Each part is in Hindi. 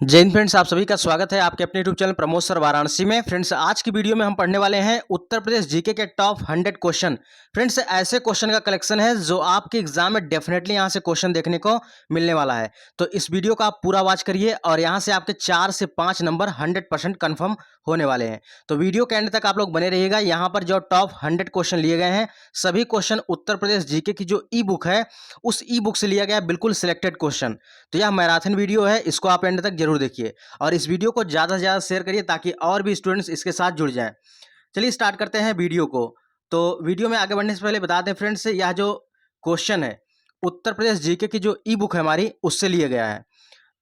जय हिंद फ्रेंड्स, आप सभी का स्वागत है आपके अपने YouTube channel Pramod sir Varanasi में। फ्रेंड्स, आज की वीडियो में हम पढ़ने वाले हैं उत्तर प्रदेश जीके के टॉप 100 क्वेश्चन। फ्रेंड्स, ऐसे क्वेश्चन का कलेक्शन है जो आपके एग्जाम में डेफिनेटली यहां से क्वेश्चन देखने को मिलने वाला है। तो इस वीडियो को आप पूरा वॉच करिए और यहां से आपके 4 से 5 नंबर 100% कन्फर्म होने वाले हैं। तो वीडियो के एंड तक आप लोग बने रहिएगा। यहाँ पर जो टॉप 100 क्वेश्चन लिए गए हैं, सभी क्वेश्चन उत्तर प्रदेश जीके की जो ई बुक है उस ई बुक से लिया गया बिल्कुल सिलेक्टेड क्वेश्चन। तो यह मैराथन वीडियो है, इसको आप एंड तक जरूर देखिए और इस वीडियो को ज़्यादा से ज़्यादा शेयर करिए ताकि और भी स्टूडेंट्स इसके साथ जुड़ जाएं। चलिए स्टार्ट करते हैं वीडियो को। तो वीडियो में आगे बढ़ने से पहले बता दें फ्रेंड्स, यह जो क्वेश्चन है उत्तर प्रदेश जीके की जो ई बुक है हमारी, उससे लिया गया है।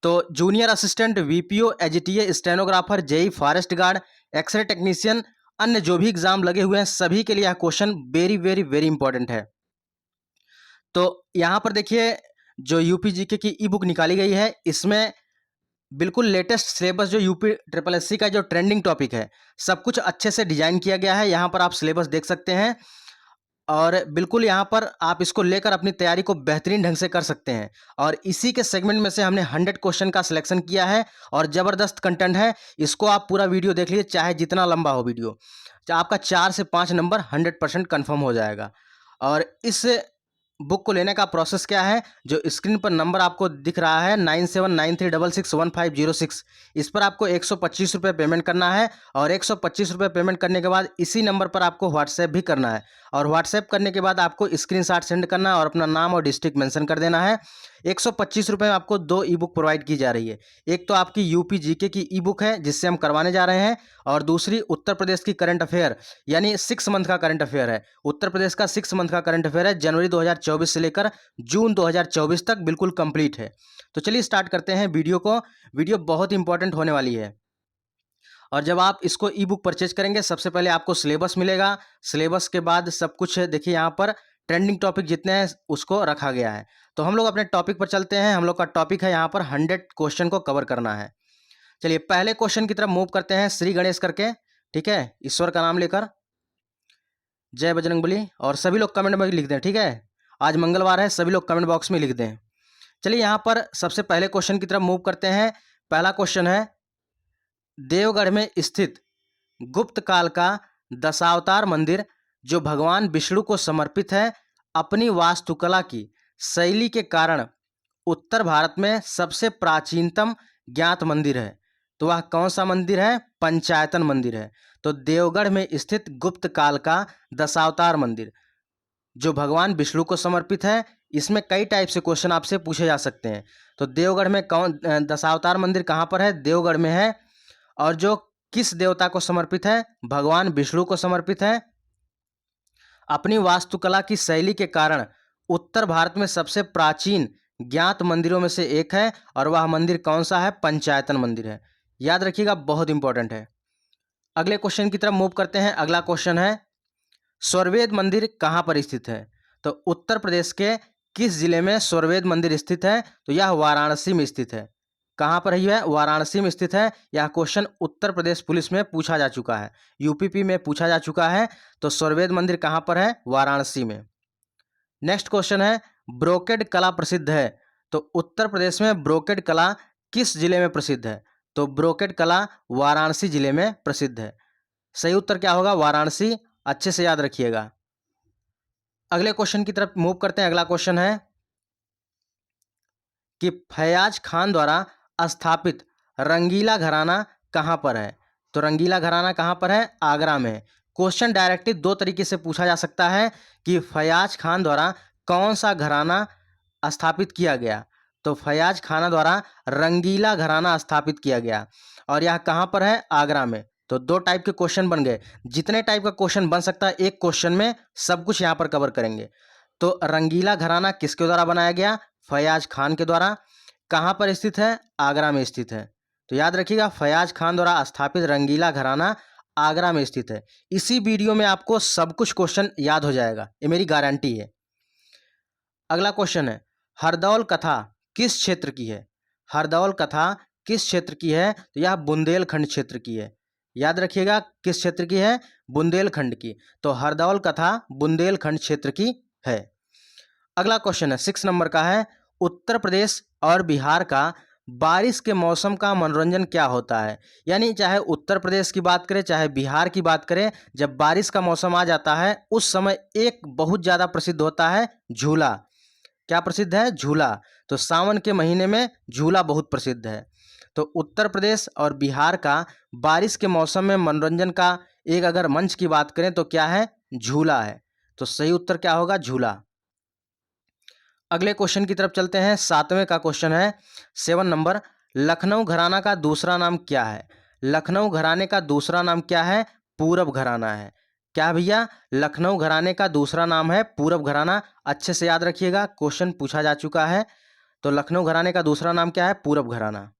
तो junior assistant, VPO, AGTA, stenographer, JE, forest guard, X-ray technician, अन्य जो भी एग्जाम लगे हुए हैं सभी के लिए यह question very very very important है। तो यहाँ पर देखिए, जो यूपी जीके की ई बुक निकाली गई है, इसमें बिल्कुल लेटेस्ट सिलेबस जो यूपी ट्रिपल एससी का जो ट्रेंडिंग टॉपिक है, सब कुछ अच्छे से डिजाइन किया गया है। यहाँ पर आप सिलेबस देख सकते हैं और बिल्कुल यहाँ पर आप इसको लेकर अपनी तैयारी को बेहतरीन ढंग से कर सकते हैं। और इसी के सेगमेंट में से हमने 100 क्वेश्चन का सिलेक्शन किया है और ज़बरदस्त कंटेंट है। इसको आप पूरा वीडियो देख लीजिए, चाहे जितना लंबा हो वीडियो, आपका 4 से 5 नंबर 100% कन्फर्म हो जाएगा। और इस बुक को लेने का प्रोसेस क्या है, जो स्क्रीन पर नंबर आपको दिख रहा है 9793661506, इस पर आपको 125 रुपये पेमेंट करना है और 125 रुपये पेमेंट करने के बाद इसी नंबर पर आपको व्हाट्सएप भी करना है और व्हाट्सएप करने के बाद आपको स्क्रीनशॉट सेंड करना है और अपना नाम और डिस्ट्रिक्ट मेंशन कर देना है। 125 रुपये में आपको 2 ई बुक प्रोवाइड की जा रही है। एक तो आपकी यूपी जीके की ई बुक है जिससे हम करवाने जा रहे हैं, और दूसरी उत्तर प्रदेश की करंट अफेयर यानी 6 मंथ का करंट अफेयर है। उत्तर प्रदेश का 6 मंथ का करंट अफेयर है, जनवरी 2024 से लेकर जून 2024 तक बिल्कुल कंप्लीट है। तो चलिए स्टार्ट करते हैं वीडियो को। वीडियो बहुत इंपॉर्टेंट होने वाली है। और जब आप इसको ई बुक परचेज करेंगे, सबसे पहले आपको सिलेबस मिलेगा। सिलेबस के बाद सब कुछ देखिए, यहाँ पर ट्रेंडिंग टॉपिक जितने हैं उसको रखा गया है। तो हम लोग अपने टॉपिक पर चलते हैं। हम लोग का टॉपिक है यहाँ पर 100 क्वेश्चन को कवर करना है। चलिए पहले क्वेश्चन की तरफ मूव करते हैं, श्री गणेश करके, ठीक है, ईश्वर का नाम लेकर। जय बजरंगबली। और सभी लोग कमेंट में लिख दें, ठीक है, आज मंगलवार है, सभी लोग कमेंट बॉक्स में लिख दें। चलिए यहाँ पर सबसे पहले क्वेश्चन की तरफ मूव करते हैं। पहला क्वेश्चन है, देवगढ़ में स्थित गुप्त काल का दशावतार मंदिर जो भगवान विष्णु को समर्पित है, अपनी वास्तुकला की शैली के कारण उत्तर भारत में सबसे प्राचीनतम ज्ञात मंदिर है। तो वह कौन सा मंदिर है? पंचायतन मंदिर है। तो देवगढ़ में स्थित गुप्त काल का दशावतार मंदिर जो भगवान विष्णु को समर्पित है। इसमें कई टाइप से क्वेश्चन आपसे पूछे जा सकते हैं। तो देवगढ़ में कौन दशावतार मंदिर कहाँ पर है? देवगढ़ में है। और जो किस देवता को समर्पित है? भगवान विष्णु को समर्पित है। अपनी वास्तुकला की शैली के कारण उत्तर भारत में सबसे प्राचीन ज्ञात मंदिरों में से एक है। और वह मंदिर कौन सा है? पंचायतन मंदिर है। याद रखिएगा, बहुत इंपॉर्टेंट है। अगले क्वेश्चन की तरफ मूव करते हैं। अगला क्वेश्चन है, स्वरवेद मंदिर कहाँ पर स्थित है? तो उत्तर प्रदेश के किस जिले में स्वरवेद मंदिर स्थित है? तो यह वाराणसी में स्थित है। कहाँ पर है? वाराणसी में स्थित है। यह क्वेश्चन उत्तर प्रदेश पुलिस में पूछा जा चुका है, यूपीपी में पूछा जा चुका है। तो स्वरवेद मंदिर कहाँ पर है? वाराणसी में। नेक्स्ट क्वेश्चन है, ब्रोकेड कला प्रसिद्ध है। तो उत्तर प्रदेश में ब्रोकेड कला किस जिले में प्रसिद्ध है? तो ब्रोकेड कला वाराणसी जिले में प्रसिद्ध है। सही उत्तर क्या होगा? वाराणसी। अच्छे से याद रखिएगा। अगले क्वेश्चन की तरफ मूव करते हैं। अगला क्वेश्चन है कि फैयाज खान द्वारा स्थापित रंगीला घराना कहाँ पर है? तो रंगीला घराना कहाँ पर है? आगरा में। क्वेश्चन डायरेक्टली दो तरीके से पूछा जा सकता है कि फैयाज खान द्वारा कौन सा घराना स्थापित किया गया? तो फैयाज खान द्वारा रंगीला घराना स्थापित किया गया और यह कहाँ पर है? आगरा में। तो दो टाइप के क्वेश्चन बन गए। जितने टाइप का क्वेश्चन बन सकता है एक क्वेश्चन में, सब कुछ यहाँ पर कवर करेंगे। तो रंगीला घराना किसके द्वारा बनाया गया? फैयाज खान के द्वारा। कहाँ पर स्थित है? आगरा में स्थित है। तो याद रखिएगा, फैयाज खान द्वारा स्थापित रंगीला घराना आगरा में स्थित है। इसी वीडियो में आपको सब कुछ क्वेश्चन याद हो जाएगा, ये मेरी गारंटी है। अगला क्वेश्चन है, हरदौल कथा किस क्षेत्र की है? हरदौल कथा किस क्षेत्र की है? तो यह बुंदेलखंड क्षेत्र की है। याद रखिएगा, किस क्षेत्र की है? बुंदेलखंड की। तो हरदौल कथा बुंदेलखंड क्षेत्र की है। अगला क्वेश्चन है 6 नंबर का है, उत्तर प्रदेश और बिहार का बारिश के मौसम का मनोरंजन क्या होता है? यानी चाहे उत्तर प्रदेश की बात करें, चाहे बिहार की बात करें, जब बारिश का मौसम आ जाता है उस समय एक बहुत ज़्यादा प्रसिद्ध होता है झूला। क्या प्रसिद्ध है? झूला। तो सावन के महीने में झूला बहुत प्रसिद्ध है। तो उत्तर प्रदेश और बिहार का बारिश के मौसम में मनोरंजन का एक अगर मंच की बात करें तो क्या है? झूला है। तो सही उत्तर क्या होगा? झूला। अगले क्वेश्चन की तरफ चलते हैं। 7वें का क्वेश्चन है 7 नंबर। लखनऊ घराना का दूसरा नाम क्या है? लखनऊ घराने का दूसरा नाम क्या है? पूरब घराना है। क्या भैया? लखनऊ घराने का दूसरा नाम है पूरब घराना। अच्छे से याद रखिएगा, क्वेश्चन पूछा जा चुका है। तो लखनऊ घराने का दूसरा नाम क्या है? पूरब घराना।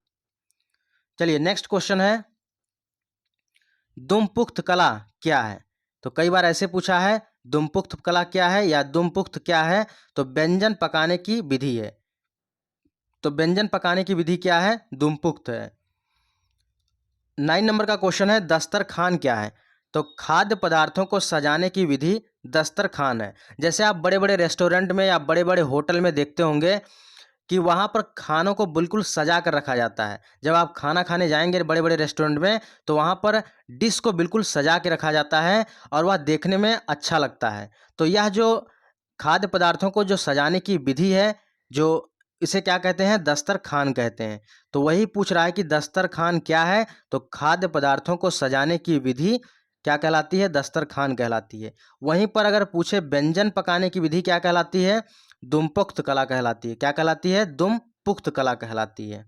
चलिए नेक्स्ट क्वेश्चन है दुमपुख्त कला क्या है? तो कई बार ऐसे पूछा है दुमपुख्त कला क्या है या दुमपुख्त क्या है? तो व्यंजन पकाने की विधि है। तो व्यंजन पकाने की विधि क्या है? दुमपुख्त है। 9 नंबर का क्वेश्चन है दस्तरखान क्या है? तो खाद्य पदार्थों को सजाने की विधि दस्तरखान है। जैसे आप बड़े बड़े रेस्टोरेंट में या बड़े बड़े होटल में देखते होंगे कि वहाँ पर खानों को बिल्कुल सजा कर रखा जाता है। जब आप खाना खाने जाएंगे बड़े बड़े रेस्टोरेंट में तो वहाँ पर डिश को बिल्कुल सजा के रखा जाता है और वह देखने में अच्छा लगता है। तो यह जो खाद्य पदार्थों को जो सजाने की विधि है, जो इसे क्या कहते हैं? दस्तरखान कहते हैं। तो वही पूछ रहा है कि दस्तरखान क्या है? तो खाद्य पदार्थों को सजाने की विधि क्या कहलाती है? दस्तरखान कहलाती है। वहीं पर अगर पूछे व्यंजन पकाने की विधि क्या कहलाती है? दुमपुख्त कला कहलाती है। क्या कहलाती है? दुमपुख्त कला कहलाती है।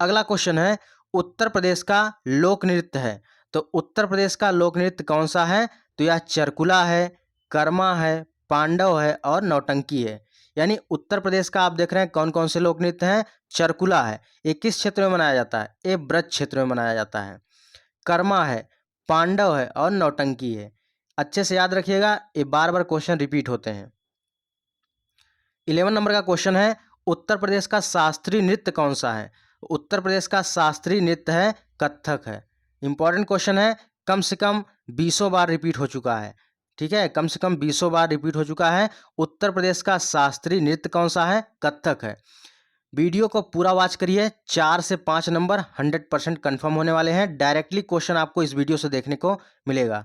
अगला क्वेश्चन है उत्तर प्रदेश का लोक नृत्य है। तो उत्तर प्रदेश का लोक नृत्य कौन सा है? तो यह चरकुला है, कर्मा है, पांडव है और नौटंकी है। यानी उत्तर प्रदेश का आप देख रहे हैं कौन कौन से लोक नृत्य हैं। चरकुला है, ये किस क्षेत्र में मनाया जाता है? ये ब्रज क्षेत्र में मनाया जाता है। कर्मा है, पांडव है और नौटंकी है। अच्छे से याद रखिएगा, ये बार बार क्वेश्चन रिपीट होते हैं। 11 नंबर का क्वेश्चन है उत्तर प्रदेश का शास्त्रीय नृत्य कौन सा है? उत्तर प्रदेश का शास्त्रीय नृत्य है कथक है। इंपॉर्टेंट क्वेश्चन है, कम से कम 20 बार रिपीट हो चुका है। ठीक है, कम से कम 20 बार रिपीट हो चुका है। उत्तर प्रदेश का शास्त्रीय नृत्य कौन सा है? कथक है। वीडियो को पूरा वॉच करिए, 4 से 5 नंबर 100% कन्फर्म होने वाले हैं। डायरेक्टली क्वेश्चन आपको इस वीडियो से देखने को मिलेगा।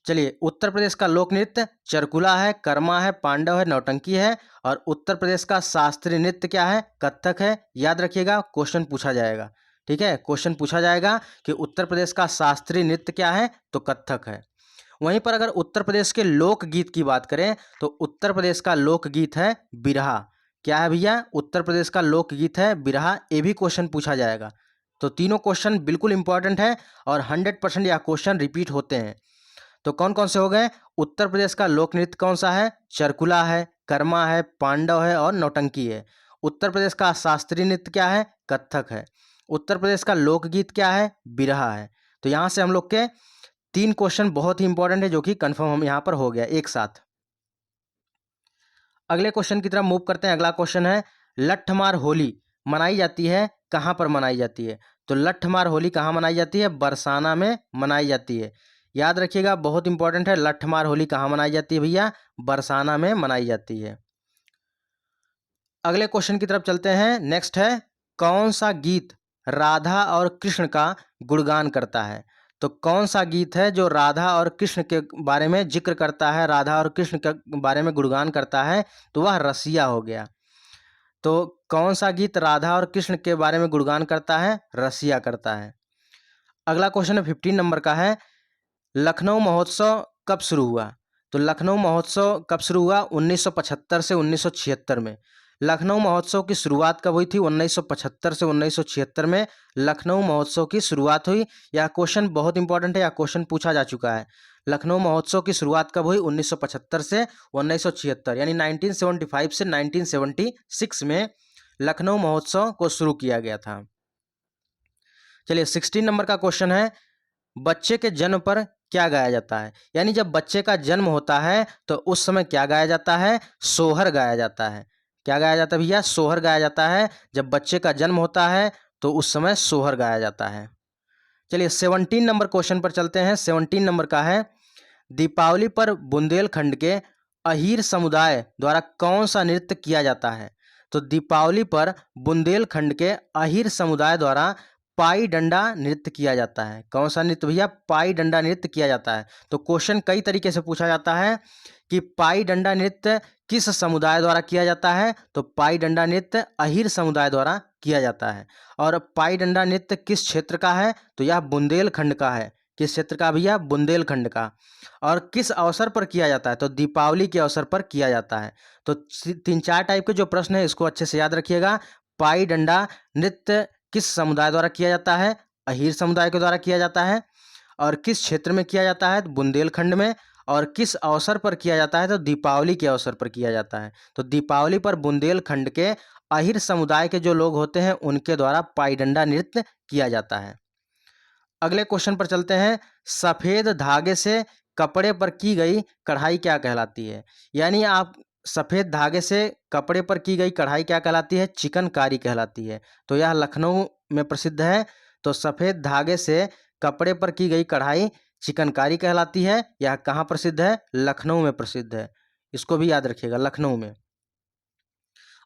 चलिए, उत्तर प्रदेश का लोक नृत्य चरकुला है, कर्मा है, पांडव है, नौटंकी है। और उत्तर प्रदेश का शास्त्रीय नृत्य क्या है? कथक है। याद रखिएगा, क्वेश्चन पूछा जाएगा। ठीक है, क्वेश्चन पूछा जाएगा कि उत्तर प्रदेश का शास्त्रीय नृत्य क्या है? तो कथक है। वहीं पर अगर उत्तर प्रदेश के लोकगीत की बात करें तो उत्तर प्रदेश का लोकगीत है बिरहा। क्या है भैया? उत्तर प्रदेश का लोकगीत है बिरहा। ये भी क्वेश्चन पूछा जाएगा। तो तीनों क्वेश्चन बिल्कुल इंपॉर्टेंट है और 100% यह क्वेश्चन रिपीट होते हैं। तो कौन कौन से हो गए? उत्तर प्रदेश का लोक नृत्य कौन सा है? चरकुला है, कर्मा है, पांडव है और नौटंकी है। उत्तर प्रदेश का शास्त्रीय नृत्य क्या है? कथक है। उत्तर प्रदेश का लोकगीत क्या है? बिरहा है। तो यहाँ से हम लोग के 3 क्वेश्चन बहुत ही इंपॉर्टेंट है जो कि कंफर्म हम यहाँ पर हो गया एक साथ। अगले क्वेश्चन की तरफ मूव करते हैं। अगला क्वेश्चन है लट्ठमार होली मनाई जाती है कहाँ पर मनाई जाती है? तो लट्ठमार होली कहाँ मनाई जाती है? बरसाना में मनाई जाती है। याद रखिएगा, बहुत इंपॉर्टेंट है। लट्ठमार होली कहाँ मनाई जाती है भैया? बरसाना में मनाई जाती है। अगले क्वेश्चन की तरफ चलते हैं। नेक्स्ट है कौन सा गीत राधा और कृष्ण का गुणगान करता है? तो कौन सा गीत है जो राधा और कृष्ण के बारे में जिक्र करता है, राधा और कृष्ण के बारे में गुणगान करता है? तो वह रसिया हो गया। तो कौन सा गीत राधा और कृष्ण के बारे में गुणगान करता है? रसिया करता है। अगला क्वेश्चन है 15 नंबर का है लखनऊ महोत्सव कब शुरू हुआ? तो लखनऊ महोत्सव कब शुरू हुआ? 1975 से 1976 में। लखनऊ महोत्सव की शुरुआत कब हुई थी? 1975 से 1976 में लखनऊ महोत्सव की शुरुआत हुई। यह क्वेश्चन बहुत इंपॉर्टेंट है, यह क्वेश्चन पूछा जा चुका है। लखनऊ महोत्सव की शुरुआत कब हुई? 1975 से 1976, यानी 1975 से 1976 में लखनऊ महोत्सव को शुरू किया गया था। चलिए 16 नंबर का क्वेश्चन है बच्चे के जन्म पर क्या गाया जाता है? यानी जब बच्चे का जन्म होता है तो उस समय क्या गाया जाता है? सोहर गाया जाता है। क्या गाया जाता है भैया? सोहर गाया जाता है। जब बच्चे का जन्म होता है तो उस समय सोहर गाया जाता है। चलिए 17 नंबर क्वेश्चन पर चलते हैं। 17 नंबर का है दीपावली पर बुंदेलखंड के अहीर समुदाय द्वारा कौन सा नृत्य किया जाता है? तो दीपावली पर बुंदेलखंड के अहीर समुदाय द्वारा पाई डंडा नृत्य किया जाता है। कौन सा नृत्य भैया? पाई डंडा नृत्य किया जाता है। तो क्वेश्चन कई तरीके से पूछा जाता है कि पाई डंडा नृत्य किस समुदाय द्वारा किया जाता है? तो पाई डंडा नृत्य अहीर समुदाय द्वारा किया जाता है। और पाई डंडा नृत्य किस क्षेत्र का है? तो यह बुंदेलखंड का है। किस क्षेत्र का भैया? बुंदेलखंड का। और किस अवसर पर किया जाता है? तो दीपावली के अवसर पर किया जाता है। तो 3-4 टाइप के जो प्रश्न है इसको अच्छे से याद रखिएगा। पाई डंडा नृत्य किस समुदाय द्वारा किया जाता है? अहीर समुदाय के द्वारा किया जाता है। और किस क्षेत्र में किया जाता है? तो बुंदेलखंड में। और किस अवसर पर किया जाता है? तो दीपावली के अवसर पर किया जाता है। तो दीपावली पर बुंदेलखंड के अहीर समुदाय के जो लोग होते हैं उनके द्वारा पाई डंडा नृत्य किया जाता है। अगले क्वेश्चन पर चलते हैं। सफेद धागे से कपड़े पर की गई कढ़ाई क्या कहलाती है? यानी आप सफेद धागे से कपड़े पर की गई कढ़ाई क्या कहलाती है? चिकनकारी कहलाती है। तो यह लखनऊ में प्रसिद्ध है। तो सफेद धागे से कपड़े पर की गई कढ़ाई चिकनकारी कहलाती है। यह कहाँ प्रसिद्ध है? लखनऊ में प्रसिद्ध है। इसको भी याद रखिएगा, लखनऊ में।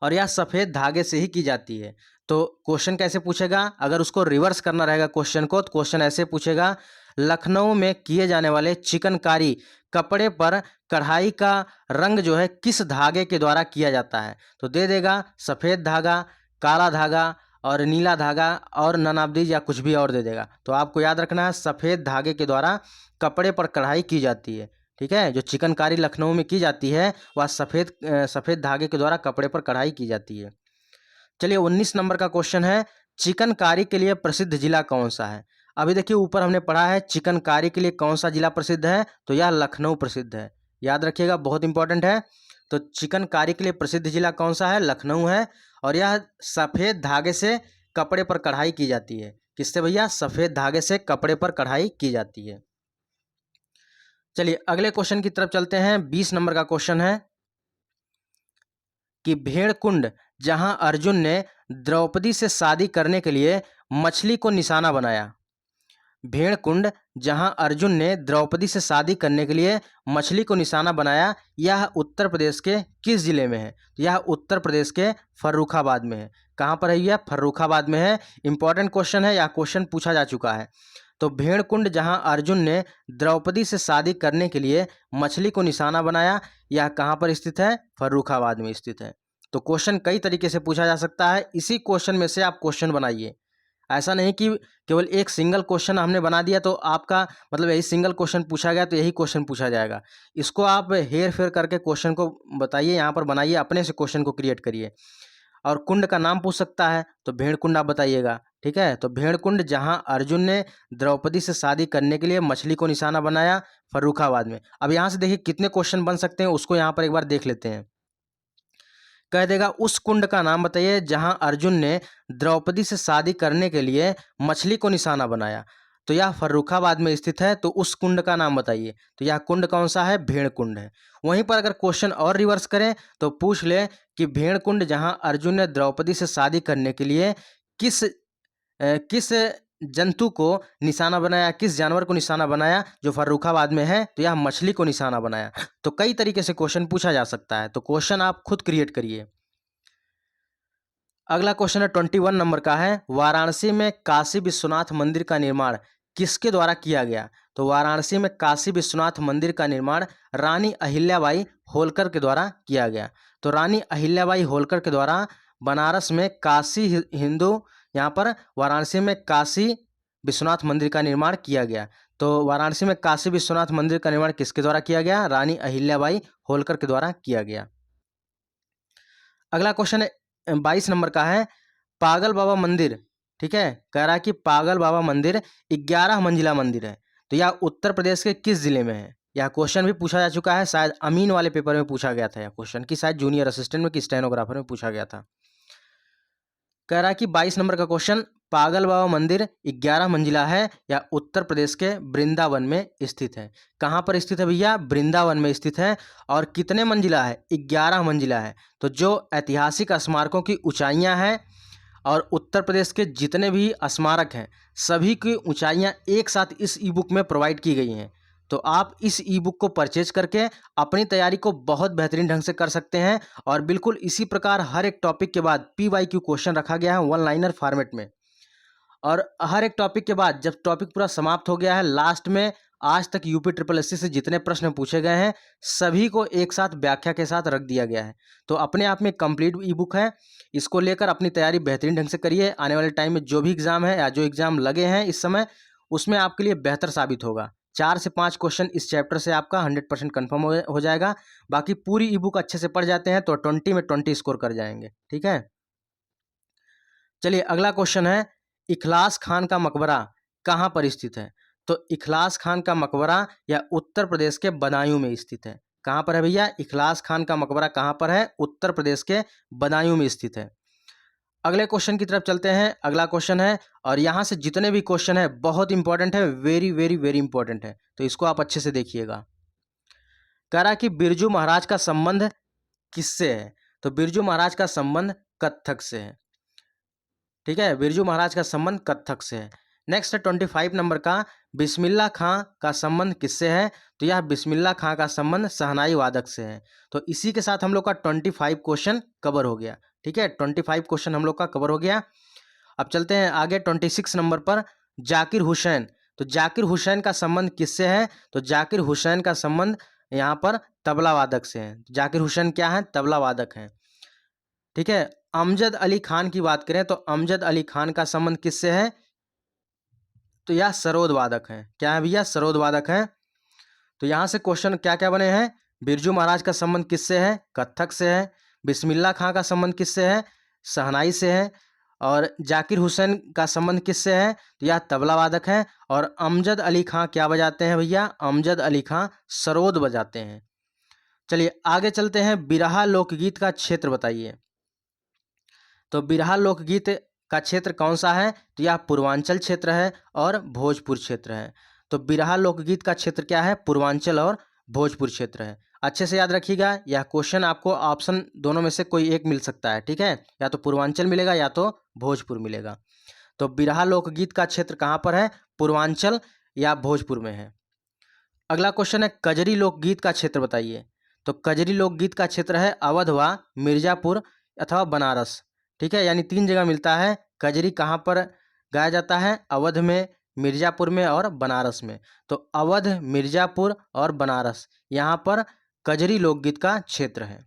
और यह सफ़ेद धागे से ही की जाती है। तो क्वेश्चन कैसे पूछेगा? अगर उसको रिवर्स करना रहेगा क्वेश्चन को, तो क्वेश्चन ऐसे पूछेगा, लखनऊ में किए जाने वाले चिकनकारी कपड़े पर कढ़ाई का रंग जो है किस धागे के द्वारा किया जाता है? तो दे देगा सफ़ेद धागा, काला धागा और नीला धागा और ननाब्दीज या कुछ भी और दे देगा। तो आपको याद रखना है सफ़ेद धागे के द्वारा कपड़े पर कढ़ाई की जाती है। ठीक है, जो चिकनकारी लखनऊ में की जाती है वह सफ़ेद धागे के द्वारा कपड़े पर कढ़ाई की जाती है। चलिए 19 नंबर का क्वेश्चन है, चिकनकारी के लिए प्रसिद्ध जिला कौन सा है? अभी देखिए ऊपर हमने पढ़ा है चिकनकारी के लिए कौन सा जिला प्रसिद्ध है, तो यह लखनऊ प्रसिद्ध है। याद रखिएगा, बहुत इंपॉर्टेंट है। तो चिकनकारी के लिए प्रसिद्ध जिला कौन सा है? लखनऊ है। और यह सफ़ेद धागे से कपड़े पर कढ़ाई की जाती है। किससे भैया? सफ़ेद धागे से कपड़े पर कढ़ाई की जाती है। चलिए अगले क्वेश्चन की तरफ चलते हैं। 20 नंबर का क्वेश्चन है कि भेड़कुंड जहां अर्जुन ने द्रौपदी से शादी करने के लिए मछली को निशाना बनाया। भेड़कुंड जहां अर्जुन ने द्रौपदी से शादी करने के लिए मछली को निशाना बनाया, यह उत्तर प्रदेश के किस जिले में है? तो यह उत्तर प्रदेश के फर्रुखाबाद में है। कहाँ पर है यह? फर्रुखाबाद में है। इंपॉर्टेंट क्वेश्चन है, यह क्वेश्चन पूछा जा चुका है। तो भेड़कुंड जहां अर्जुन ने द्रौपदी से शादी करने के लिए मछली को निशाना बनाया, यह कहाँ पर स्थित है? फर्रुखाबाद में स्थित है। तो क्वेश्चन कई तरीके से पूछा जा सकता है, इसी क्वेश्चन में से आप क्वेश्चन बनाइए। ऐसा नहीं कि केवल एक सिंगल क्वेश्चन हमने बना दिया तो आपका मतलब यही सिंगल क्वेश्चन पूछा गया तो यही क्वेश्चन पूछा जाएगा। इसको आप हेर फेर करके क्वेश्चन को बताइए, यहाँ पर बनाइए, अपने से क्वेश्चन को क्रिएट करिए। और कुंड का नाम पूछ सकता है तो भेड़कुंड आप बताइएगा। ठीक है, तो भेड़कुंड जहां अर्जुन ने द्रौपदी से शादी करने के लिए मछली को निशाना बनाया, फर्रुखाबाद में। अब यहाँ से देखिए कितने क्वेश्चन बन सकते हैं, उसको यहाँ पर एक बार देख लेते हैं। कह देगा उस कुंड का नाम बताइए जहां अर्जुन ने द्रौपदी से शादी करने के लिए मछली को निशाना बनाया। तो यह फर्रुखाबाद में स्थित है। तो उस कुंड का नाम बताइए। तो यह कुंड कौन सा है? भेड़कुंड है। वहीं पर अगर क्वेश्चन और रिवर्स करें तो पूछ ले कि भेड़कुंड जहां अर्जुन ने द्रौपदी से शादी करने के लिए किस जंतु को निशाना बनाया, किस जानवर को निशाना बनाया जो फर्रुखाबाद में है? तो यह मछली को निशाना बनाया। तो कई तरीके से क्वेश्चन पूछा जा सकता है, तो क्वेश्चन आप खुद क्रिएट करिए। अगला क्वेश्चन है 21 नंबर का है, वाराणसी में काशी विश्वनाथ मंदिर का निर्माण किसके द्वारा किया गया? तो वाराणसी में काशी विश्वनाथ मंदिर का निर्माण रानी अहिल्याबाई होलकर के द्वारा किया गया। तो रानी अहिल्याबाई होलकर के द्वारा बनारस में काशी हिंदू, यहाँ पर वाराणसी में काशी विश्वनाथ मंदिर का निर्माण किया गया। तो वाराणसी में काशी विश्वनाथ मंदिर का निर्माण किसके द्वारा किया गया? रानी अहिल्याबाई होलकर के द्वारा किया गया। अगला क्वेश्चन है 22 नंबर का है, पागल बाबा मंदिर, ठीक है, कह रहा है कि पागल बाबा मंदिर 11 मंजिला मंदिर है। तो यह उत्तर प्रदेश के किस जिले में है? यह क्वेश्चन भी पूछा जा चुका है, शायद अमीन वाले पेपर में पूछा गया था यह क्वेश्चन, कि शायद जूनियर असिस्टेंट में कि स्टेनोग्राफर में पूछा गया था। कह रहा है कि 22 नंबर का क्वेश्चन, पागल बाबा मंदिर 11 मंजिला है या उत्तर प्रदेश के वृंदावन में स्थित है। कहाँ पर स्थित है भैया? वृंदावन में स्थित है। और कितने मंजिला है? 11 मंजिला है। तो जो ऐतिहासिक स्मारकों की ऊंचाइयां हैं और उत्तर प्रदेश के जितने भी स्मारक हैं सभी की ऊंचाइयां एक साथ इस ई बुक में प्रोवाइड की गई हैं। तो आप इस ई बुक को परचेज करके अपनी तैयारी को बहुत बेहतरीन ढंग से कर सकते हैं। और बिल्कुल इसी प्रकार हर एक टॉपिक के बाद PYQ क्वेश्चन रखा गया है वन लाइनर फॉर्मेट में। और हर एक टॉपिक के बाद जब टॉपिक पूरा समाप्त हो गया है, लास्ट में आज तक यूपी ट्रिपल एससी से जितने प्रश्न पूछे गए हैं सभी को एक साथ व्याख्या के साथ रख दिया गया है। तो अपने आप में कंप्लीट ई बुक है। इसको लेकर अपनी तैयारी बेहतरीन ढंग से करिए। आने वाले टाइम में जो भी एग्जाम है या जो एग्जाम लगे हैं इस समय, उसमें आपके लिए बेहतर साबित होगा। 4 से 5 क्वेश्चन इस चैप्टर से आपका 100% कन्फर्म हो जाएगा। बाकी पूरी ई बुक अच्छे से पढ़ जाते हैं तो 20 में 20 स्कोर कर जाएंगे। ठीक है, चलिए अगला क्वेश्चन है, इखलास खान का मकबरा कहाँ पर स्थित है? तो इखलास खान का मकबरा या उत्तर प्रदेश के बदायूं में स्थित है। कहाँ पर है भैया? इखलास खान का मकबरा कहाँ पर है? उत्तर प्रदेश के बदायूं में स्थित है। अगले क्वेश्चन की तरफ चलते हैं। अगला क्वेश्चन है, और यहाँ से जितने भी क्वेश्चन है बहुत इंपॉर्टेंट है, वेरी वेरी वेरी इंपॉर्टेंट है, तो इसको आप अच्छे से देखिएगा। कह रहा कि बिरजू महाराज का संबंध किससे है? तो बिरजू महाराज का संबंध कत्थक से है। ठीक है, बिरजू महाराज का संबंध कत्थक से है। नेक्स्ट है 25 नंबर का, बिस्मिल्लाह खां का संबंध किससे है? तो यह बिस्मिल्लाह खां का संबंध शहनाई वादक से है। तो इसी के साथ हम लोग का 25 क्वेश्चन कवर हो गया। ठीक है, 25 क्वेश्चन हम लोग का कवर हो गया। अब चलते हैं आगे 26 नंबर पर, जाकिर हुसैन। तो जाकिर हुसैन का संबंध किससे है? तो जाकिर हुसैन का संबंध यहाँ पर तबला वादक से है। जाकिर हुसैन क्या है? तबला वादक हैं। ठीक है, अमजद अली खान की बात करें तो अमजद अली खान का संबंध किससे है? तो यह सरोद वादक हैं। क्या है भैया? सरोद वादक हैं। तो यहाँ से क्वेश्चन क्या क्या बने हैं? बिरजू महाराज का संबंध किससे है? कत्थक से है। बिस्मिल्लाह खां का संबंध किससे है? शहनाई से है। और जाकिर हुसैन का संबंध किससे है? तो यह तबला वादक है। और अमजद अली खां क्या बजाते हैं भैया? अमजद अली खां सरोद बजाते हैं। चलिए आगे चलते हैं, बिरहा लोकगीत का क्षेत्र बताइए। तो बिरहा लोकगीत का क्षेत्र कौन सा है? तो यह पूर्वांचल क्षेत्र है और भोजपुर क्षेत्र है। तो बिरहा लोकगीत का क्षेत्र क्या है? पूर्वांचल और भोजपुर क्षेत्र है। अच्छे से याद रखिएगा, यह क्वेश्चन आपको ऑप्शन दोनों में से कोई एक मिल सकता है। ठीक है, या तो पूर्वांचल मिलेगा या तो भोजपुर मिलेगा। तो बिरहा लोकगीत का क्षेत्र कहाँ पर है? पूर्वांचल या भोजपुर में है। अगला क्वेश्चन है, कजरी लोकगीत का क्षेत्र बताइए। तो कजरी लोकगीत का क्षेत्र है अवध व मिर्जापुर अथवा बनारस। ठीक है, यानी 3 जगह मिलता है। कजरी कहाँ पर गाया जाता है? अवध में, मिर्जापुर में और बनारस में। तो अवध, मिर्जापुर और बनारस, यहाँ पर कजरी लोकगीत का क्षेत्र है।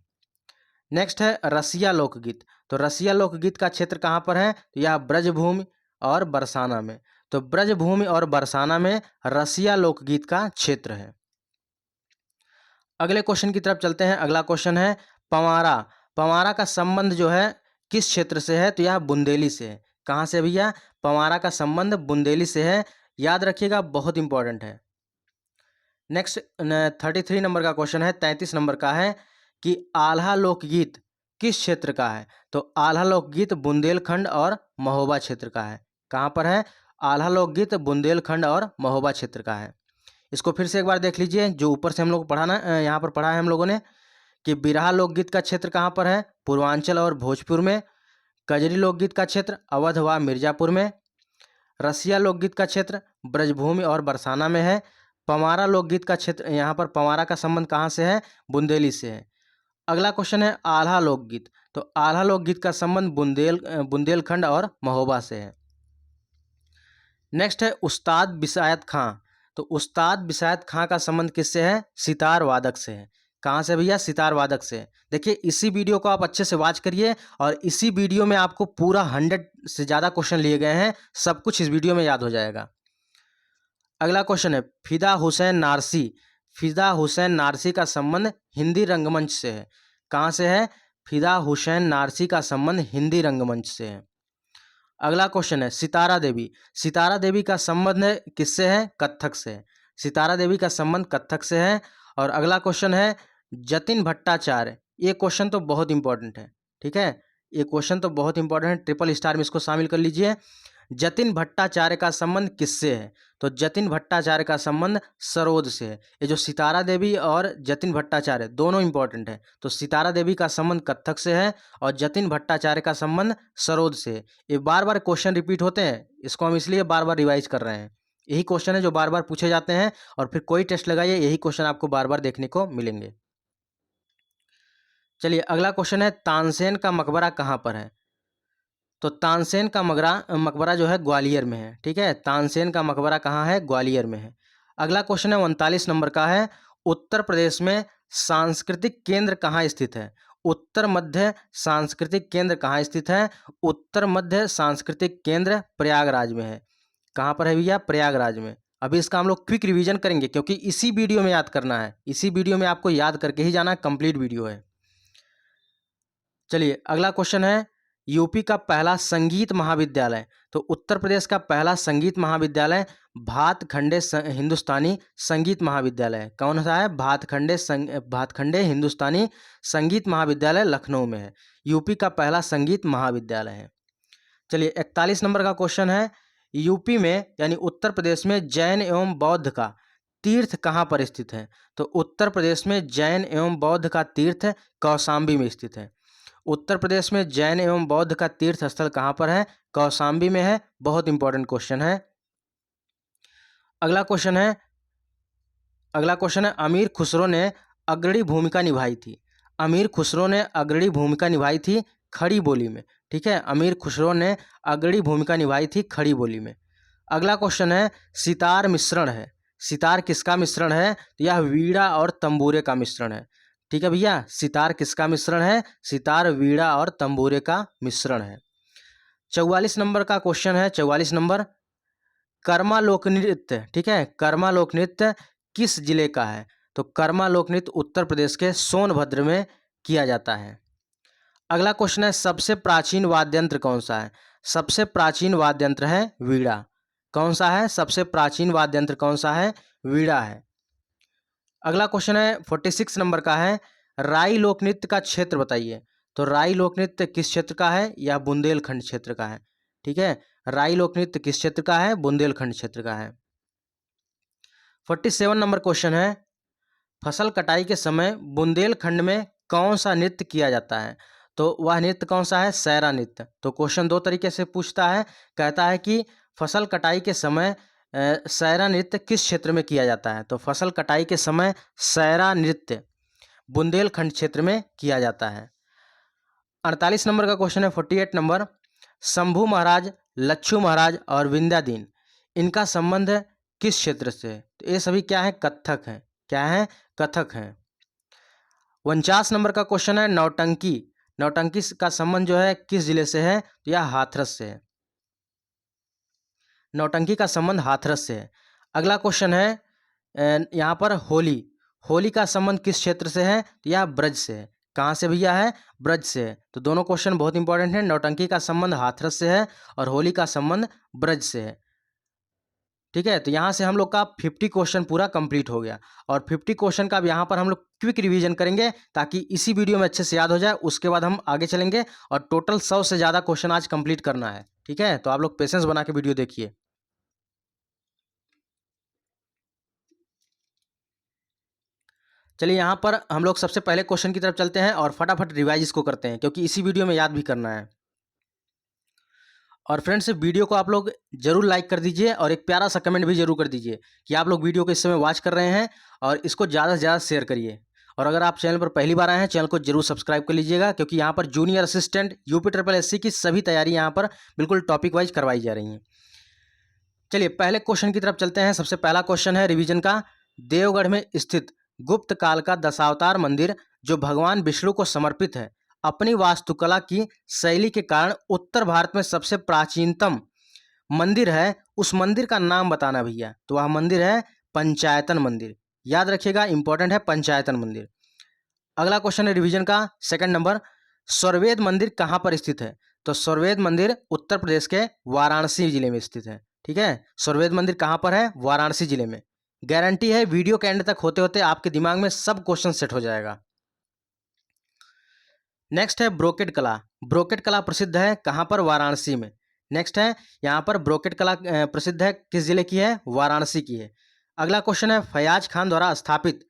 नेक्स्ट है रसिया लोकगीत। तो रसिया लोकगीत का क्षेत्र कहाँ पर है? तो यह ब्रजभूमि और बरसाना में। तो ब्रजभूमि और बरसाना में रसिया लोकगीत का क्षेत्र है। अगले क्वेश्चन की तरफ चलते हैं। अगला क्वेश्चन है, पंवारा। पंवारा का संबंध जो है किस क्षेत्र से है? तो यह बुंदेली से है। कहाँ से भैया? पंवारा का संबंध बुंदेली से है। याद रखिएगा, बहुत इंपॉर्टेंट है। नेक्स्ट 33 नंबर का क्वेश्चन है, 33 नंबर का है कि आल्हा लोकगीत किस क्षेत्र का है? तो आल्हा लोकगीत बुंदेलखंड और महोबा क्षेत्र का है। कहाँ पर है? आल्हा लोकगीत बुंदेलखंड और महोबा क्षेत्र का है। इसको फिर से एक बार देख लीजिए, जो ऊपर से हम लोग पढ़ा ना, यहाँ पर पढ़ा है हम लोगों ने कि बिरहा लोकगीत का क्षेत्र कहाँ पर है? पूर्वांचल और भोजपुर में। कजरी लोकगीत का क्षेत्र अवध व मिर्जापुर में। रसिया लोकगीत का क्षेत्र ब्रजभूमि और बरसाना में है। पंवारा लोकगीत का क्षेत्र, यहाँ पर पंवारा का संबंध कहाँ से है? बुंदेली से है। अगला क्वेश्चन है आल्हा लोकगीत। तो आल्हा लोकगीत का संबंध बुंदेलखंड और महोबा से है। नेक्स्ट है उस्ताद बिसायत खां। तो उस्ताद बिसायत खां का संबंध किससे है? सितार वादक से है। कहाँ से भैया? सितार वादक से। देखिए इसी वीडियो को आप अच्छे से वॉच करिए, और इसी वीडियो में आपको पूरा 100 से ज़्यादा क्वेश्चन लिए गए हैं। सब कुछ इस वीडियो में याद हो जाएगा। अगला क्वेश्चन है, फिदा हुसैन नारसी। फिदा हुसैन नारसी का संबंध हिंदी रंगमंच से है। कहाँ से है? फिदा हुसैन नारसी का संबंध हिंदी रंगमंच से है। अगला क्वेश्चन है, सितारा देवी। सितारा देवी का संबंध किससे है? कत्थक से है। सितारा देवी का संबंध कत्थक से है। और अगला क्वेश्चन है, जतिन भट्टाचार्य। ये क्वेश्चन तो बहुत इंपॉर्टेंट है। ठीक है, ये क्वेश्चन तो बहुत इंपॉर्टेंट है, ट्रिपल स्टार में इसको शामिल कर लीजिए। जतिन भट्टाचार्य का संबंध किससे है? तो जतिन भट्टाचार्य का संबंध सरोद से है। ये जो सितारा देवी और जतिन भट्टाचार्य दोनों इंपॉर्टेंट है। तो सितारा देवी का संबंध कत्थक से है और जतिन भट्टाचार्य का संबंध सरोद से है। ये बार बार क्वेश्चन रिपीट होते हैं, इसको हम इसलिए बार बार रिवाइज कर रहे हैं। यही क्वेश्चन है जो बार बार पूछे जाते हैं, और फिर कोई टेस्ट लगाइए यही क्वेश्चन आपको बार बार देखने को मिलेंगे। चलिए अगला क्वेश्चन है, तानसेन का मकबरा कहाँ पर है? तो तानसेन का मकबरा जो है ग्वालियर में है। ठीक है, तानसेन का मकबरा कहाँ है? ग्वालियर में है। अगला क्वेश्चन है 39 नंबर का है, उत्तर प्रदेश में सांस्कृतिक केंद्र कहाँ स्थित है? उत्तर मध्य सांस्कृतिक केंद्र कहाँ स्थित है? उत्तर मध्य सांस्कृतिक केंद्र प्रयागराज में है। कहाँ पर है भैया? प्रयागराज में। अभी इसका हम लोग क्विक रिवीजन करेंगे क्योंकि इसी वीडियो में याद करना है, इसी वीडियो में आपको याद करके ही जाना है, कंप्लीट वीडियो है। चलिए अगला क्वेश्चन है, यूपी का पहला संगीत महाविद्यालय। तो उत्तर प्रदेश का पहला संगीत महाविद्यालय भातखंडे हिंदुस्तानी संगीत महाविद्यालय कौन सा है? भातखंडे हिंदुस्तानी संगीत महाविद्यालय लखनऊ में है। यूपी का पहला संगीत महाविद्यालय है। चलिए 41 नंबर का क्वेश्चन है, यूपी में यानी उत्तर प्रदेश में जैन एवं बौद्ध का तीर्थ कहाँ पर स्थित है? तो उत्तर प्रदेश में जैन एवं बौद्ध का तीर्थ कौशाम्बी में स्थित है। उत्तर प्रदेश में जैन एवं बौद्ध का तीर्थ स्थल कहाँ पर है? कौशाम्बी में है। बहुत इंपॉर्टेंट क्वेश्चन है। अगला क्वेश्चन है, अमीर खुसरो ने अग्रणी भूमिका निभाई थी। अमीर खुसरो ने अग्रणी भूमिका निभाई थी खड़ी बोली में। ठीक है, अमीर खुसरो ने अग्रणी भूमिका निभाई थी खड़ी बोली में। अगला क्वेश्चन है, सितार मिश्रण है। सितार किसका मिश्रण है? तो यह वीणा और तंबूरे का मिश्रण है। ठीक है भैया, सितार किसका मिश्रण है? सितार, वीणा और तंबूरे का मिश्रण है। 44 नंबर का क्वेश्चन है, 44 नंबर, कर्मा लोक नृत्य। ठीक है, कर्मा लोक नृत्य किस जिले का है? तो कर्मा लोक नृत्य उत्तर प्रदेश के सोनभद्र में किया जाता है। अगला क्वेश्चन है, सबसे प्राचीन वाद्य यंत्र कौन सा है? सबसे प्राचीन वाद्य यंत्र है वीणा। कौन सा है? सबसे प्राचीन वाद्य यंत्र कौन सा है? वीणा है। अगला क्वेश्चन है 46 नंबर का है, राई लोक नृत्य का क्षेत्र बताइए। तो राई लोक नृत्य किस क्षेत्र का है? यह बुंदेलखंड क्षेत्र का है। ठीक है, राई लोक नृत्य किस क्षेत्र का है? बुंदेलखंड क्षेत्र का है। 47 नंबर क्वेश्चन है, फसल कटाई के समय बुंदेलखंड में कौन सा नृत्य किया जाता है? तो वह नृत्य कौन सा है? सैरा नृत्य। तो क्वेश्चन दो तरीके से पूछता है, कहता है कि फसल कटाई के समय सैरा नृत्य किस क्षेत्र में किया जाता है? तो फसल कटाई के समय सैरा नृत्य बुंदेलखंड क्षेत्र में किया जाता है। 48 नंबर का क्वेश्चन है, 48 नंबर, शंभू महाराज, लच्छू महाराज और विंध्यादीन, इनका संबंध किस क्षेत्र से? तो ये सभी क्या है? कथक हैं। क्या है? कथक हैं। 49 नंबर का क्वेश्चन है, नौटंकी। नौटंकी का संबंध जो है किस जिले से है? तो यह हाथरस से है। नौटंकी का संबंध हाथरस से है। अगला क्वेश्चन है यहाँ पर होली। होली का संबंध किस क्षेत्र से है? तो यह ब्रज से है। कहाँ से भैया है? ब्रज से है। तो दोनों क्वेश्चन बहुत इंपॉर्टेंट हैं। नौटंकी का संबंध हाथरस से है और होली का संबंध ब्रज से है। ठीक है, तो यहाँ से हम लोग का 50 क्वेश्चन पूरा कंप्लीट हो गया, और 50 क्वेश्चन का अब यहाँ पर हम लोग क्विक रिवीजन करेंगे ताकि इसी वीडियो में अच्छे से याद हो जाए। उसके बाद हम आगे चलेंगे और टोटल 100 से ज़्यादा क्वेश्चन आज कंप्लीट करना है। ठीक है, तो आप लोग पेशेंस बना के वीडियो देखिए। चलिए यहाँ पर हम लोग सबसे पहले क्वेश्चन की तरफ चलते हैं और फटाफट रिवाइज इसको करते हैं क्योंकि इसी वीडियो में याद भी करना है। और फ्रेंड्स, वीडियो को आप लोग जरूर लाइक कर दीजिए और एक प्यारा सा कमेंट भी जरूर कर दीजिए कि आप लोग वीडियो को इस समय वॉच कर रहे हैं, और इसको ज़्यादा से ज़्यादा शेयर करिए। और अगर आप चैनल पर पहली बार आए हैं, चैनल को जरूर सब्सक्राइब कर लीजिएगा क्योंकि यहाँ पर junior assistant UP triple SC की सभी तैयारी यहाँ पर बिल्कुल टॉपिक वाइज करवाई जा रही हैं। चलिए पहले क्वेश्चन की तरफ चलते हैं। सबसे पहला क्वेश्चन है रिवीजन का, देवगढ़ में स्थित गुप्त काल का दशावतार मंदिर जो भगवान विष्णु को समर्पित है, अपनी वास्तुकला की शैली के कारण उत्तर भारत में सबसे प्राचीनतम मंदिर है, उस मंदिर का नाम बताना भैया। तो वह मंदिर है पंचायतन मंदिर। याद रखिएगा, इंपॉर्टेंट है पंचायतन मंदिर। अगला क्वेश्चन है रिवीजन का सेकंड नंबर, स्वरवेद मंदिर कहाँ पर स्थित है? तो स्वरवेद मंदिर उत्तर प्रदेश के वाराणसी जिले में स्थित है। ठीक है, स्वरवेद मंदिर कहाँ पर है? वाराणसी जिले में। गारंटी है वीडियो के एंड तक होते होते आपके दिमाग में सब क्वेश्चन सेट हो जाएगा। नेक्स्ट है ब्रोकेट कला। ब्रोकेट कला प्रसिद्ध है कहाँ पर? वाराणसी में। नेक्स्ट है यहाँ पर ब्रोकेट कला प्रसिद्ध है किस जिले की है? वाराणसी की है। अगला क्वेश्चन है, फयाज खान द्वारा स्थापित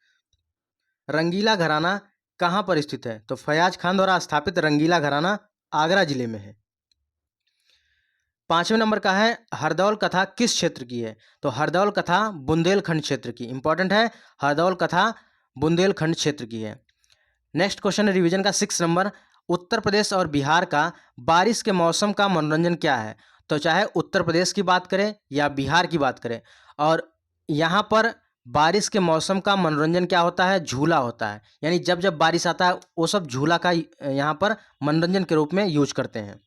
रंगीला घराना कहाँ पर स्थित है? तो फयाज खान द्वारा स्थापित रंगीला घराना आगरा जिले में है। 5वें नंबर का है हरदौल कथा किस क्षेत्र की है? तो हरदौल कथा बुंदेलखंड क्षेत्र की, इंपॉर्टेंट है, हरदौल कथा बुंदेलखंड क्षेत्र की है। नेक्स्ट क्वेश्चन है रिवीजन का 6 नंबर, उत्तर प्रदेश और बिहार का बारिश के मौसम का मनोरंजन क्या है? तो चाहे उत्तर प्रदेश की बात करें या बिहार की बात करें, और यहाँ पर बारिश के मौसम का मनोरंजन क्या होता है? झूला होता है। यानी जब जब बारिश आता है वो सब झूला का यहाँ पर मनोरंजन के रूप में यूज करते हैं।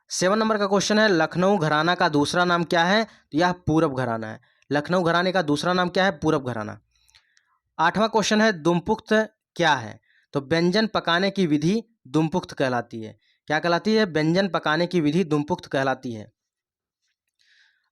7 नंबर का क्वेश्चन है लखनऊ घराना का दूसरा नाम क्या है? तो यह पूरब घराना है। लखनऊ घराने का दूसरा नाम क्या है? पूरब घराना। 8वां क्वेश्चन है दुमपुख्त क्या है? तो व्यंजन पकाने की विधि दुमपुख्त कहलाती है। क्या कहलाती है? व्यंजन पकाने की विधि दुमपुख्त कहलाती है।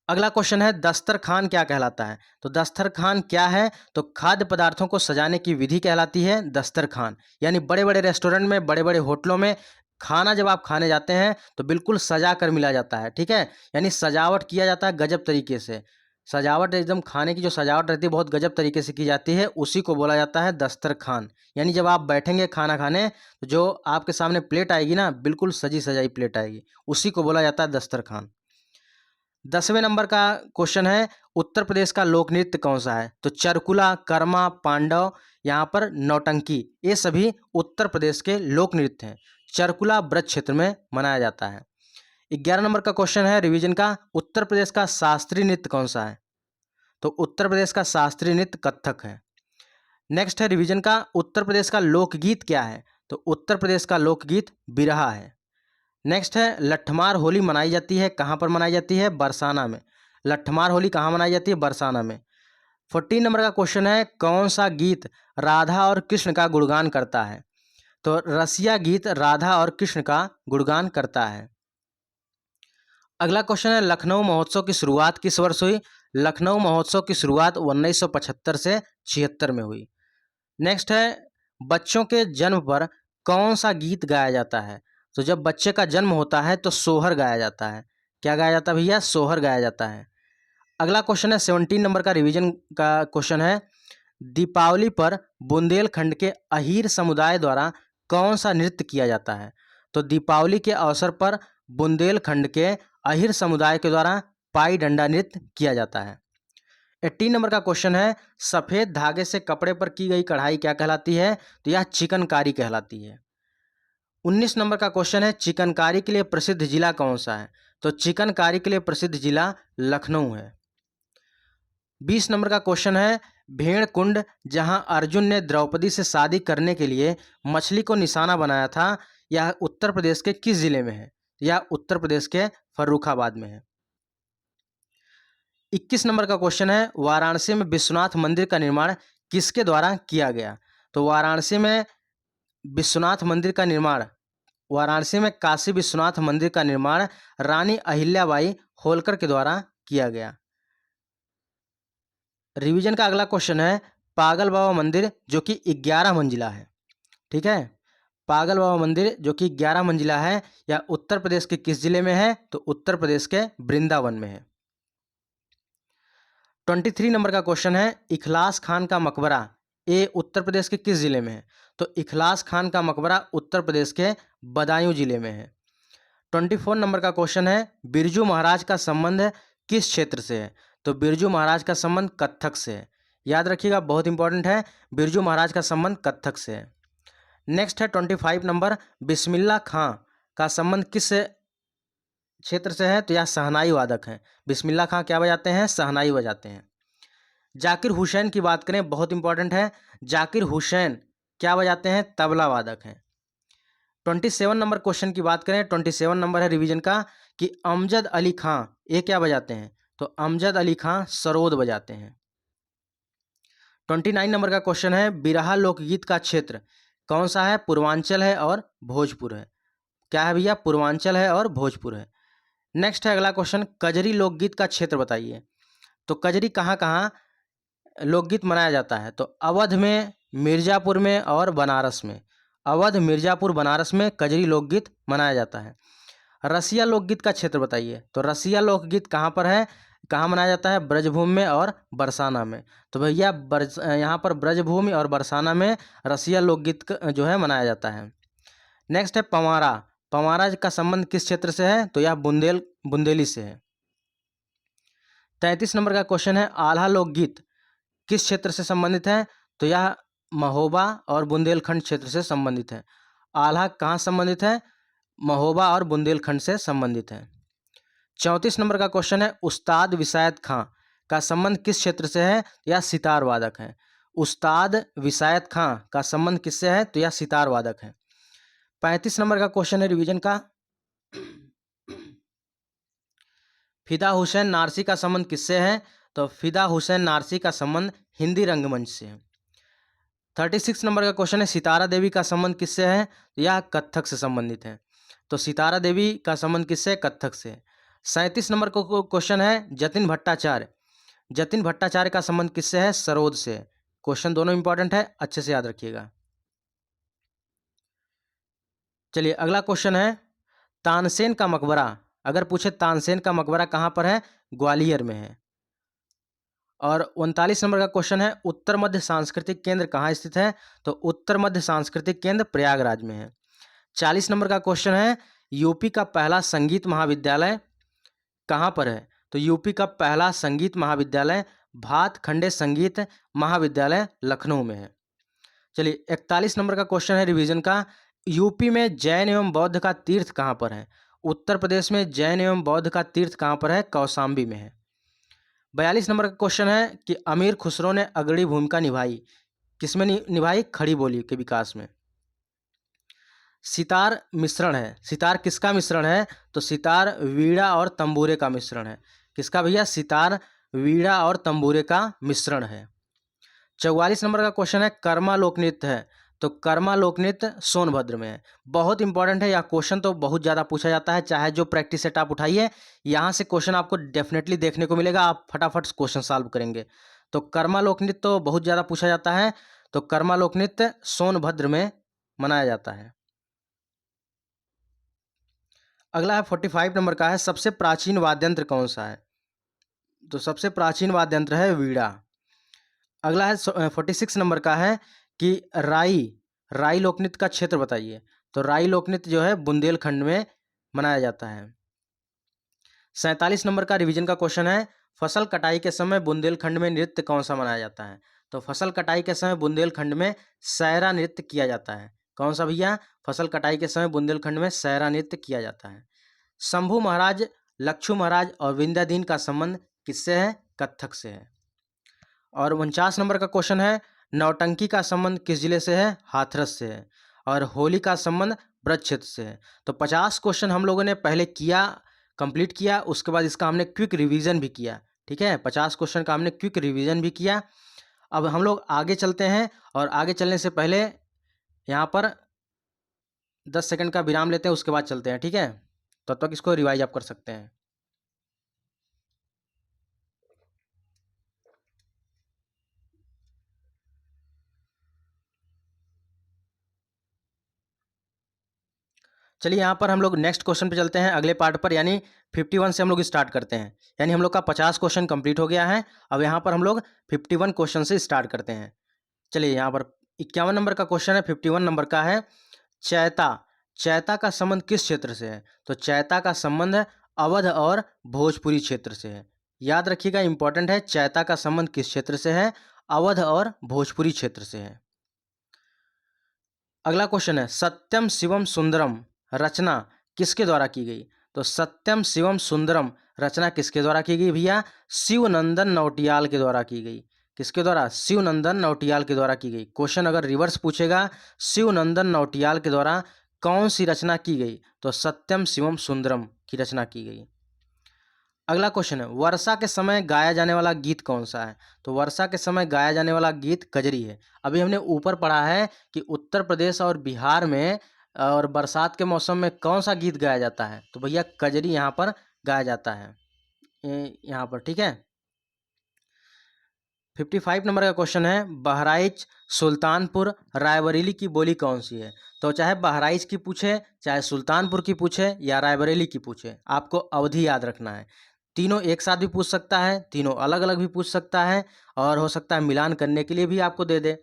अगला क्वेश्चन है दस्तरखान क्या कहलाता है? तो दस्तरखान क्या है? तो खाद्य पदार्थों को सजाने की विधि कहलाती है दस्तरखान। यानी बड़े बड़े रेस्टोरेंट में, बड़े बड़े होटलों में खाना जब आप खाने जाते हैं तो बिल्कुल सजा कर मिला जाता है, ठीक है। यानी सजावट किया जाता है गजब तरीके से। सजावट एकदम, खाने की जो सजावट रहती है बहुत गजब तरीके से की जाती है, उसी को बोला जाता है दस्तरखान। यानी जब आप बैठेंगे खाना खाने तो जो आपके सामने प्लेट आएगी ना, बिल्कुल सजी सजाई प्लेट आएगी, उसी को बोला जाता है दस्तरखान। 10वें नंबर का क्वेश्चन है उत्तर प्रदेश का लोक नृत्य कौन सा है? तो चरकुला, कर्मा, पांडव, यहाँ पर नौटंकी, ये सभी उत्तर प्रदेश के लोक नृत्य हैं। चरकुला ब्रज क्षेत्र में मनाया जाता है। 11 नंबर का क्वेश्चन है रिवीजन का उत्तर प्रदेश का शास्त्रीय नृत्य कौन सा है? तो उत्तर प्रदेश का शास्त्रीय नृत्य कथक है। नेक्स्ट है रिवीजन का उत्तर प्रदेश का लोकगीत क्या है? तो उत्तर प्रदेश का लोकगीत बिरहा है। नेक्स्ट है लट्ठमार होली मनाई जाती है, कहाँ पर मनाई जाती है? बरसाना में। लट्ठमार होली कहाँ मनाई जाती है? बरसाना में। 14 नंबर का क्वेश्चन है कौन सा गीत राधा और कृष्ण का गुणगान करता है? तो रसिया गीत राधा और कृष्ण का गुणगान करता है। अगला क्वेश्चन है लखनऊ महोत्सव की शुरुआत किस वर्ष हुई? लखनऊ महोत्सव की शुरुआत 1975 से 76 में हुई। नेक्स्ट है बच्चों के जन्म पर कौन सा गीत गाया जाता है? तो जब बच्चे का जन्म होता है तो सोहर गाया जाता है। क्या गाया जाता है भैया? सोहर गाया जाता है। अगला क्वेश्चन है 17 नंबर का रिवीजन का क्वेश्चन है दीपावली पर बुंदेलखंड के अहीर समुदाय द्वारा कौन सा नृत्य किया जाता है? तो दीपावली के अवसर पर बुंदेलखंड के अहीर समुदाय के द्वारा पाई डंडा नृत्य किया जाता है। 18 नंबर का क्वेश्चन है सफ़ेद धागे से कपड़े पर की गई कढ़ाई क्या कहलाती है? तो यह चिकनकारी कहलाती है। 19 नंबर का क्वेश्चन है चिकनकारी के लिए प्रसिद्ध जिला कौन सा है? तो चिकनकारी के लिए प्रसिद्ध जिला लखनऊ है। 20 नंबर का क्वेश्चन है भेड़ कुंड जहां अर्जुन ने द्रौपदी से शादी करने के लिए मछली को निशाना बनाया था, यह उत्तर प्रदेश के किस जिले में है? यह उत्तर प्रदेश के फर्रुखाबाद में है। 21 नंबर का क्वेश्चन है वाराणसी में विश्वनाथ मंदिर का निर्माण किसके द्वारा किया गया? तो वाराणसी में विश्वनाथ मंदिर का निर्माण, वाराणसी में काशी विश्वनाथ मंदिर का निर्माण रानी अहिल्याबाई होलकर के द्वारा किया गया। रिवीजन का अगला क्वेश्चन है पागल बाबा मंदिर जो कि 11 मंजिला है, ठीक है। पागल बाबा मंदिर जो कि 11 मंजिला है, यह उत्तर प्रदेश के किस जिले में है? तो उत्तर प्रदेश के वृंदावन में है। 23 नंबर का क्वेश्चन है इखलास खान का मकबरा ये उत्तर प्रदेश के किस जिले में है? तो इखलास खान का मकबरा उत्तर प्रदेश के बदायूं जिले में है। 24 नंबर का क्वेश्चन है बिरजू महाराज का संबंध किस क्षेत्र से है? तो बिरजू महाराज का संबंध कत्थक से है। याद रखिएगा, बहुत इंपॉर्टेंट है, बिरजू महाराज का संबंध कत्थक से है। नेक्स्ट है 25 नंबर बिस्मिल्लाह खां का संबंध किस क्षेत्र से है? तो यह शहनाई वादक हैं। बिस्मिल्लाह खां क्या बजाते हैं? शहनाई बजाते हैं। जाकिर हुसैन की बात करें, बहुत इंपॉर्टेंट है, जाकिर हुसैन क्या बजाते हैं? तबला वादक हैं। 27 नंबर क्वेश्चन की बात करें, 27 नंबर है रिवीजन का कि अमजद अली खां ये क्या बजाते हैं? तो अमजद अली खां सरोद बजाते हैं। 29 नंबर का क्वेश्चन है बिरहा लोकगीत का क्षेत्र कौन सा है? पूर्वांचल है और भोजपुर है। क्या है भैया? पूर्वांचल है और भोजपुर है। नेक्स्ट है अगला क्वेश्चन कजरी लोकगीत का क्षेत्र बताइए। तो कजरी कहाँ कहाँ लोकगीत मनाया जाता है? तो अवध में, मिर्ज़ापुर में और बनारस में। अवध, मिर्ज़ापुर, बनारस में कजरी लोकगीत मनाया जाता है। रसिया लोकगीत का क्षेत्र बताइए। तो रसिया लोकगीत कहाँ पर है, कहाँ मनाया जाता है? ब्रजभूमि में और बरसाना में। तो भैया यहाँ पर ब्रजभूमि और बरसाना में रसिया लोकगीत जो है मनाया जाता है। नेक्स्ट है पंवारा। पंवारा का संबंध किस क्षेत्र से है? तो यह बुंदेली से है। 33 नंबर का क्वेश्चन है, आल्हा लोकगीत किस क्षेत्र से संबंधित है? तो यह महोबा और बुंदेलखंड क्षेत्र से संबंधित है। आल्हा कहाँ संबंधित है? महोबा और बुंदेलखंड से संबंधित है। 34 नंबर का क्वेश्चन है, उस्ताद विसायत खां का संबंध किस क्षेत्र से है? यह सितार वादक है। उस्ताद विसायत खां का संबंध किससे है? तो यह सितार वादक है। 35 नंबर का क्वेश्चन है रिवीजन का, फिदा हुसैन नारसी का संबंध किससे है? तो फिदा हुसैन नारसी का संबंध हिंदी रंगमंच से है। 36 नंबर का क्वेश्चन है, सितारा देवी का संबंध किससे है? यह कत्थक से संबंधित है। तो सितारा देवी का संबंध किससे? कत्थक से। 37 नंबर का क्वेश्चन है, जतिन भट्टाचार्य का संबंध किससे है? सरोद से। क्वेश्चन दोनों इंपॉर्टेंट है, अच्छे से याद रखिएगा। चलिए अगला क्वेश्चन है, तानसेन का मकबरा, अगर पूछे तानसेन का मकबरा कहाँ पर है? ग्वालियर में है। और 39 नंबर का क्वेश्चन है, उत्तर मध्य सांस्कृतिक केंद्र कहाँ स्थित है? तो उत्तर मध्य सांस्कृतिक केंद्र प्रयागराज में है। 40 नंबर का क्वेश्चन है, यूपी का पहला संगीत महाविद्यालय कहाँ पर है? तो यूपी का पहला संगीत महाविद्यालय भातखंडे संगीत महाविद्यालय लखनऊ में है। चलिए 41 नंबर का क्वेश्चन है रिवीजन का, यूपी में जैन एवं बौद्ध का तीर्थ कहाँ पर है? उत्तर प्रदेश में जैन एवं बौद्ध का तीर्थ कहाँ पर है? कौशाम्बी में है। 42 नंबर का क्वेश्चन है कि अमीर खुसरो ने अग्रणी भूमिका निभाई, किसमें निभाई? खड़ी बोली के विकास में। सितार मिश्रण है, सितार किसका मिश्रण है? तो सितार वीणा और तंबूरे का मिश्रण है। किसका भैया? सितार वीणा और तंबूरे का मिश्रण है। 44 नंबर का क्वेश्चन है, कर्मा लोक नृत्य है, तो कर्मा लोक नृत्य सोनभद्र में है। बहुत इंपॉर्टेंट है, यह क्वेश्चन तो बहुत ज़्यादा पूछा जाता है, चाहे जो प्रैक्टिस सेट आप उठाइए यहाँ से क्वेश्चन आपको डेफिनेटली देखने को मिलेगा, आप फटाफट क्वेश्चन सॉल्व करेंगे। तो कर्मा लोक नृत्य तो बहुत ज़्यादा पूछा जाता है, तो कर्मा लोक नृत्य सोनभद्र में मनाया जाता है। अगला है 45 नंबर का है, सबसे प्राचीन वाद्यंत्र कौन सा है? तो सबसे प्राचीन वाद्यंत्र है वीणा। अगला है 46 नंबर का है कि राई लोकनृत्य का क्षेत्र बताइए। तो राई लोकनृत्य जो है बुंदेलखंड में मनाया जाता है। 47 नंबर का रिवीजन का क्वेश्चन है, फसल कटाई के समय बुंदेलखंड में नृत्य कौन सा मनाया जाता है? तो फसल कटाई के समय बुंदेलखंड में सैरा नृत्य किया जाता है। कौन सा भैया? फसल कटाई के समय बुंदेलखंड में सैरा नृत्य किया जाता है। शंभू महाराज, लक्षु महाराज और विंध्याधीन का संबंध किससे है? कत्थक से है। और 49 नंबर का क्वेश्चन है, नौटंकी का संबंध किस जिले से है? हाथरस से है। और होली का संबंध ब्रज क्षेत्र से है। तो 50 क्वेश्चन हम लोगों ने पहले कंप्लीट किया, उसके बाद इसका हमने क्विक रिवीजन भी किया। ठीक है, 50 क्वेश्चन का हमने क्विक रिवीजन भी किया। अब हम लोग आगे चलते हैं, और आगे चलने से पहले यहाँ पर 10 सेकंड का विराम लेते हैं, उसके बाद चलते हैं। ठीक है, तब तक इसको रिवाइज आप कर सकते हैं। चलिए यहाँ पर हम लोग नेक्स्ट क्वेश्चन पे चलते हैं, अगले पार्ट पर, यानी 51 से हम लोग स्टार्ट करते हैं। यानी हम लोग का 50 क्वेश्चन कंप्लीट हो गया है। अब यहाँ पर हम लोग 51 क्वेश्चन से स्टार्ट करते हैं। चलिए यहाँ पर 51 नंबर का क्वेश्चन है, 51 नंबर का है, चैता का संबंध किस क्षेत्र से है? तो चैता का संबंध अवध और भोजपुरी क्षेत्र से है। याद रखिएगा, इंपॉर्टेंट है, चैता का संबंध किस क्षेत्र से है? अवध और भोजपुरी क्षेत्र से है। अगला क्वेश्चन है, सत्यम शिवम सुंदरम रचना किसके द्वारा की गई? तो सत्यम शिवम सुंदरम रचना किसके द्वारा की गई भैया? शिवनंदन नौटियाल के द्वारा की गई। किसके द्वारा? शिवनंदन नौटियाल के द्वारा की गई। क्वेश्चन अगर रिवर्स पूछेगा, शिवनंदन नौटियाल के द्वारा कौन सी रचना की गई? तो सत्यम शिवम सुंदरम की रचना की गई। अगला क्वेश्चन है, वर्षा के समय गाया जाने वाला गीत कौन सा है? तो वर्षा के समय गाया जाने वाला गीत कजरी है। अभी हमने ऊपर पढ़ा है कि उत्तर प्रदेश और बिहार में और बरसात के मौसम में कौन सा गीत गाया जाता है? तो भैया कजरी यहाँ पर गाया जाता है, यहाँ पर। ठीक है, 55 नंबर का क्वेश्चन है, बहराइच, सुल्तानपुर, रायबरेली की बोली कौन सी है? तो चाहे बहराइच की पूछे, चाहे सुल्तानपुर की पूछे, या रायबरेली की पूछे, आपको अवधि याद रखना है। तीनों एक साथ भी पूछ सकता है, तीनों अलग अलग भी पूछ सकता है, और हो सकता है मिलान करने के लिए भी आपको दे दे।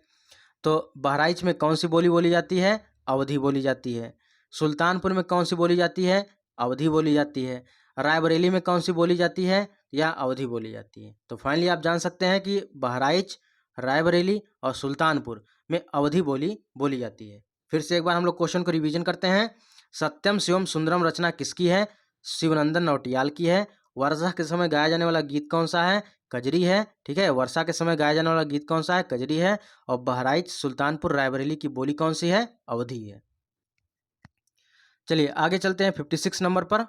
तो बहराइच में कौन सी बोली बोली जाती है? अवधि बोली जाती है। सुल्तानपुर में कौन सी बोली जाती है? अवधी बोली जाती है। रायबरेली में कौन सी बोली जाती है? या अवधी बोली जाती है। तो फाइनली आप जान सकते हैं कि बहराइच, रायबरेली और सुल्तानपुर में अवधी बोली जाती है। फिर से एक बार हम लोग क्वेश्चन को रिवीजन करते हैं। सत्यम शिवम सुंदरम रचना किसकी है? शिवनंदन नौटियाल की है। वर्षा के समय गाया जाने वाला गीत कौन सा है? कजरी है। ठीक है, वर्षा के समय गाया जाने वाला गीत कौन सा है? कजरी है। और बहराइच, सुल्तानपुर, रायबरेली की बोली कौन सी है? अवधी है। चलिए आगे चलते हैं 56 नंबर पर।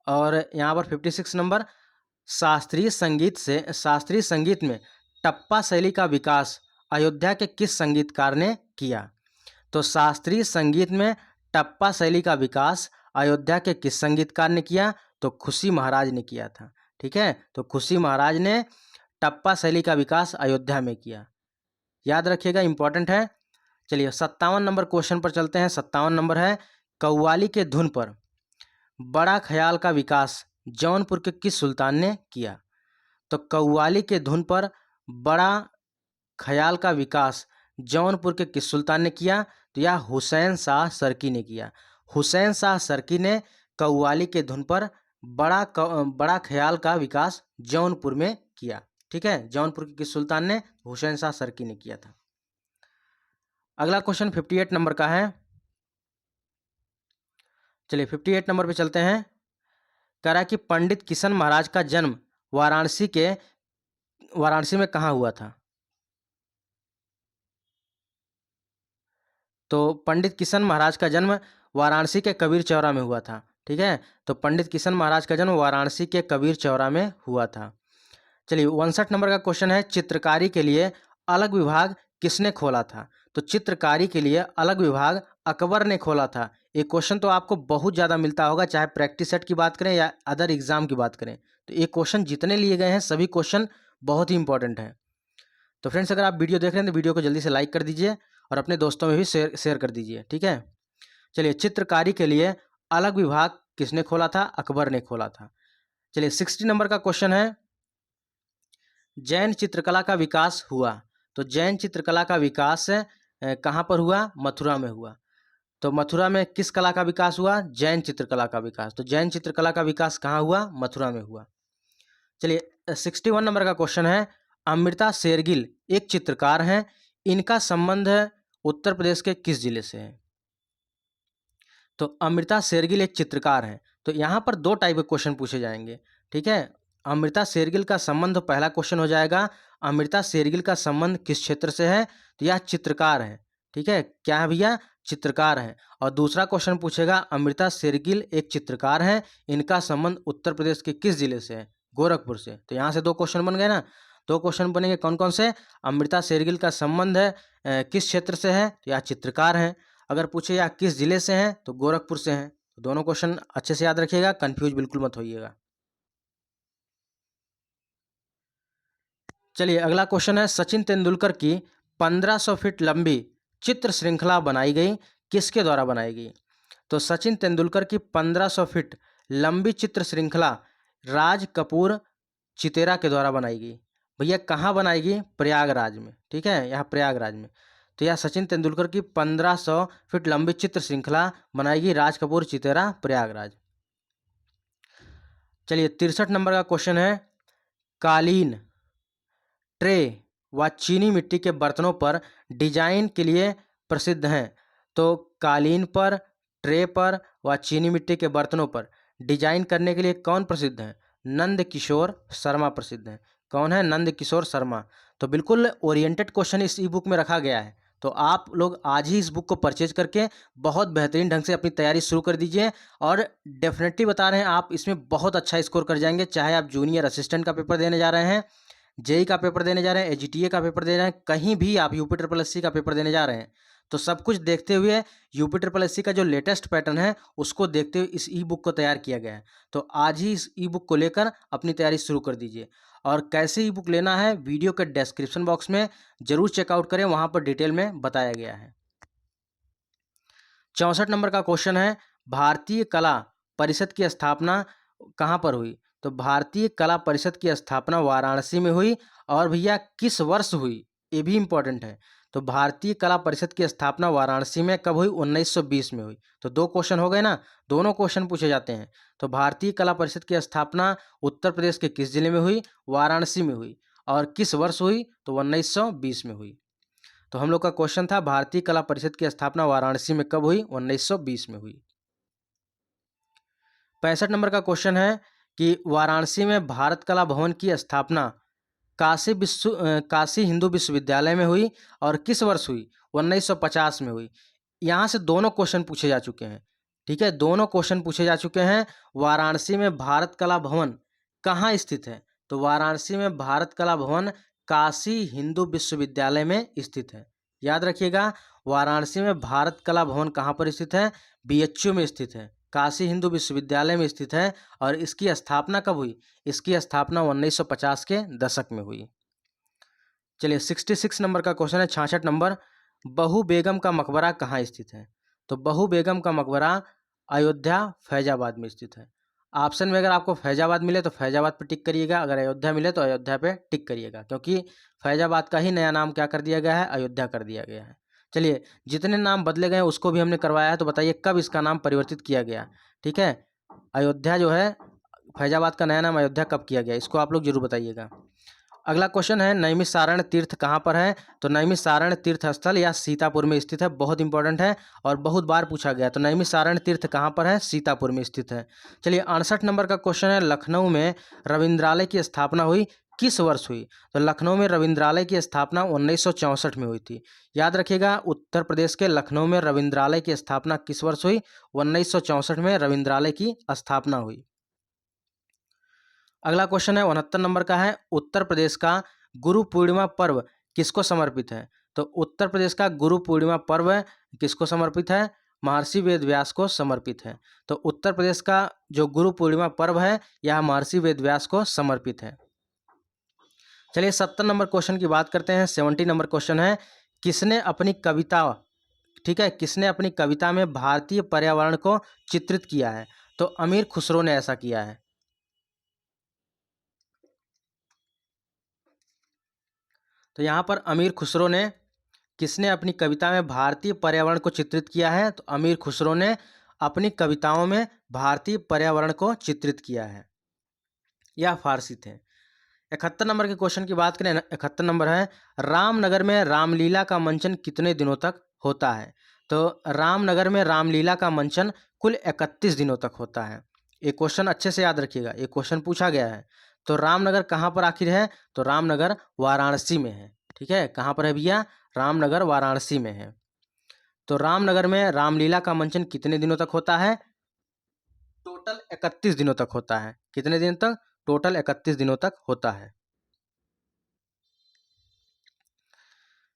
और यहाँ पर 56 नंबर, शास्त्रीय संगीत में टप्पा शैली का विकास अयोध्या के किस संगीतकार ने किया? तो शास्त्रीय संगीत में टप्पा शैली का विकास अयोध्या के किस संगीतकार ने किया? तो खुशी महाराज ने किया था। ठीक है, तो खुशी महाराज ने टप्पा शैली का विकास अयोध्या में किया। याद रखिएगा, इंपॉर्टेंट है। चलिए 57 नंबर क्वेश्चन पर चलते हैं। 57 नंबर है, कव्वाली के धुन पर बड़ा ख्याल का विकास जौनपुर के किस सुल्तान ने किया? तो कव्वाली के धुन पर बड़ा ख्याल का विकास जौनपुर के किस सुल्तान ने किया? तो यह हुसैन शाह सरकी ने किया। हुसैन शाह सरकी ने कव्वाली के धुन पर बड़ा ख्याल का विकास जौनपुर में किया। ठीक है, जौनपुर के किस सुल्तान ने? हुसैन शाह सरकी ने किया था। अगला क्वेश्चन 58 नंबर का है। चलिए 58 नंबर पे चलते हैं। कह रहा है कि पंडित किशन महाराज का जन्म वाराणसी में कहाँ हुआ था? तो पंडित किशन महाराज का जन्म वाराणसी के कबीर चौरा में हुआ था। ठीक है, तो पंडित किशन महाराज का जन्म वाराणसी के कबीर चौरा में हुआ था। चलिए 59 नंबर का क्वेश्चन है, चित्रकारी के लिए अलग विभाग किसने खोला था? तो चित्रकारी के लिए अलग विभाग अकबर ने खोला था। ये क्वेश्चन तो आपको बहुत ज़्यादा मिलता होगा, चाहे प्रैक्टिस सेट की बात करें या अदर एग्जाम की बात करें। तो ये क्वेश्चन जितने लिए गए हैं सभी क्वेश्चन बहुत ही इंपॉर्टेंट है। तो फ्रेंड्स, अगर आप वीडियो देख रहे हैं तो वीडियो को जल्दी से लाइक कर दीजिए और अपने दोस्तों में भी शेयर कर दीजिए। ठीक है, चलिए चित्रकारी के लिए अलग विभाग किसने खोला था? अकबर ने खोला था। चलिए 60 नंबर का क्वेश्चन है, जैन चित्रकला का विकास हुआ। तो जैन चित्रकला का विकास कहाँ पर हुआ? मथुरा में हुआ। तो मथुरा में किस कला का विकास हुआ? जैन चित्रकला का विकास। तो जैन चित्रकला का विकास कहाँ हुआ? मथुरा में हुआ। चलिए 61 नंबर का क्वेश्चन है, अमृता शेरगिल एक चित्रकार हैं, इनका संबंध उत्तर प्रदेश के किस जिले से है? तो अमृता शेरगिल एक चित्रकार हैं। तो यहाँ पर दो टाइप के क्वेश्चन पूछे जाएंगे। ठीक है, अमृता शेरगिल का संबंध, पहला क्वेश्चन हो जाएगा अमृता शेरगिल का संबंध किस क्षेत्र से है? तो यह चित्रकार है। ठीक है, क्या है भैया? चित्रकार है। और दूसरा क्वेश्चन पूछेगा, अमृता शेरगिल एक चित्रकार हैं, इनका संबंध उत्तर प्रदेश के किस जिले से है? गोरखपुर से। तो यहाँ से दो क्वेश्चन बन गए ना। दो क्वेश्चन बनेंगे, कौन कौन से? अमृता शेरगिल का संबंध है किस क्षेत्र से है? तो यह चित्रकार हैं। अगर पूछे या किस जिले से हैं, तो गोरखपुर से हैं। तो दोनों क्वेश्चन अच्छे से याद रखिएगा, कंफ्यूज बिल्कुल मत होइएगा। चलिए अगला क्वेश्चन है, सचिन तेंदुलकर की 1500 फीट लंबी चित्र श्रृंखला बनाई गई, किसके द्वारा बनाई गई? तो सचिन तेंदुलकर की 1500 फीट लंबी चित्र श्रृंखला राज कपूर चितेरा के द्वारा बनाई गई। भैया कहाँ बनाई गई? प्रयागराज में। ठीक है, यहाँ प्रयागराज में। तो यह सचिन तेंदुलकर की 1500 फीट लंबी चित्र श्रृंखला बनाई गई राज कपूर चितेरा, प्रयागराज। चलिए 63 नंबर का क्वेश्चन है, कालीन, ट्रे व चीनी मिट्टी के बर्तनों पर डिजाइन के लिए प्रसिद्ध हैं। तो कालीन पर, ट्रे पर व चीनी मिट्टी के बर्तनों पर डिजाइन करने के लिए कौन प्रसिद्ध है? नंद किशोर शर्मा प्रसिद्ध हैं। कौन है? नंद किशोर शर्मा। तो बिल्कुल ओरिएंटेड क्वेश्चन इस ई बुक में रखा गया है। तो आप लोग आज ही इस बुक को परचेज करके बहुत बेहतरीन ढंग से अपनी तैयारी शुरू कर दीजिए। और डेफिनेटली बता रहे हैं, आप इसमें बहुत अच्छा स्कोर कर जाएंगे। चाहे आप जूनियर असिस्टेंट का पेपर देने जा रहे हैं, जेई का पेपर देने जा रहे हैं, एजीटीए का पेपर दे रहे हैं, कहीं भी आप यूपी ट्रिपल एससी का पेपर देने जा रहे हैं, तो सब कुछ देखते हुए यूपी ट्रिपल एससी का जो लेटेस्ट पैटर्न है उसको देखते हुए इस ई बुक को तैयार किया गया है। तो आज ही इस ई बुक को लेकर अपनी तैयारी शुरू कर दीजिए। और कैसे ई बुक लेना है, वीडियो के डिस्क्रिप्शन बॉक्स में जरूर चेकआउट करें, वहाँ पर डिटेल में बताया गया है। 64 नंबर का क्वेश्चन है, भारतीय कला परिषद की स्थापना कहाँ पर हुई? तो भारतीय कला परिषद की स्थापना वाराणसी में हुई। और भैया किस वर्ष हुई? ये भी इंपॉर्टेंट है। तो भारतीय कला परिषद की स्थापना वाराणसी में कब हुई? 1920 में हुई। तो 2 क्वेश्चन हो गए ना, दोनों क्वेश्चन पूछे जाते हैं। तो भारतीय कला परिषद की स्थापना उत्तर प्रदेश के किस जिले में हुई? वाराणसी में हुई। और किस वर्ष हुई? तो 1920 में हुई। तो हम लोग का क्वेश्चन था भारतीय कला परिषद की स्थापना वाराणसी में कब हुई? 1920 में हुई। 65 नंबर का क्वेश्चन है कि वाराणसी में भारत कला भवन की स्थापना काशी हिंदू विश्वविद्यालय में हुई और किस वर्ष हुई? 1950 में हुई। यहाँ से दोनों क्वेश्चन पूछे जा चुके हैं। ठीक है, दोनों क्वेश्चन पूछे जा चुके हैं। वाराणसी में भारत कला भवन कहाँ स्थित है? तो वाराणसी में भारत कला भवन काशी हिंदू विश्वविद्यालय में स्थित है। याद रखिएगा, वाराणसी में भारत कला भवन कहाँ पर स्थित है? बीएचयू में स्थित है, काशी हिंदू विश्वविद्यालय में स्थित है। और इसकी स्थापना कब हुई? इसकी स्थापना 1950 के दशक में हुई। चलिए 66 नंबर का क्वेश्चन है, 66 नंबर, बहू बेगम का मकबरा कहाँ स्थित है? तो बहू बेगम का मकबरा अयोध्या फैजाबाद में स्थित है। ऑप्शन में अगर आपको फैजाबाद मिले तो फैजाबाद पर टिक करिएगा, अगर अयोध्या मिले तो अयोध्या पे टिक करिएगा, क्योंकि फैजाबाद का ही नया नाम क्या कर दिया गया है? अयोध्या कर दिया गया है। चलिए, जितने नाम बदले गए उसको भी हमने करवाया है, तो बताइए कब इसका नाम परिवर्तित किया गया? ठीक है, अयोध्या जो है, फैजाबाद का नया नाम अयोध्या कब किया गया, इसको आप लोग जरूर बताइएगा। अगला क्वेश्चन है, नैमिषारण्य तीर्थ कहाँ पर है? तो नैमिषारण्य तीर्थ स्थल या सीतापुर में स्थित है। बहुत इंपॉर्टेंट है और बहुत बार पूछा गया। तो नैमिषारण्य तीर्थ कहाँ पर है? सीतापुर में स्थित है। चलिए 68 नंबर का क्वेश्चन है, लखनऊ में रविंद्रालय की स्थापना हुई किस वर्ष हुई? तो लखनऊ में रविंद्रालय की स्थापना 1964 में हुई थी। याद रखिएगा, उत्तर प्रदेश के लखनऊ में रविंद्रालय की स्थापना किस वर्ष हुई? 1964 में रविंद्रालय की स्थापना हुई। अगला क्वेश्चन है 69 नंबर का है, उत्तर प्रदेश का गुरु पूर्णिमा पर्व किसको समर्पित है? तो उत्तर प्रदेश का गुरु पूर्णिमा पर्व किसको समर्पित है? महर्षि वेदव्यास को समर्पित है। तो उत्तर प्रदेश का जो गुरु पूर्णिमा पर्व है यह महर्षि वेदव्यास को समर्पित है। चलिए 70 नंबर क्वेश्चन की बात करते हैं। 70 नंबर क्वेश्चन है, किसने अपनी कविता, ठीक है, किसने अपनी कविता में भारतीय पर्यावरण को चित्रित किया है? तो अमीर खुसरो ने ऐसा किया है। तो यहाँ पर अमीर खुसरो ने, किसने अपनी कविता में भारतीय पर्यावरण को चित्रित किया है? तो अमीर खुसरो ने अपनी कविताओं में भारतीय पर्यावरण को चित्रित किया है। यह फारसी थे। 71 नंबर के क्वेश्चन की बात करें, 71 नंबर है, रामनगर में रामलीला का मंचन कितने दिनों तक होता है? तो रामनगर में रामलीला का मंचन कुल 31 दिनों तक होता है। ये क्वेश्चन अच्छे से याद रखिएगा, ये क्वेश्चन पूछा गया है। तो रामनगर कहाँ पर आखिर है? तो रामनगर वाराणसी में है। ठीक है, कहाँ पर है भैया? रामनगर वाराणसी में है। तो रामनगर में रामलीला का मंचन कितने दिनों तक होता है? टोटल 31 दिनों तक होता है। कितने दिन तक? टोटल 31 दिनों तक होता है।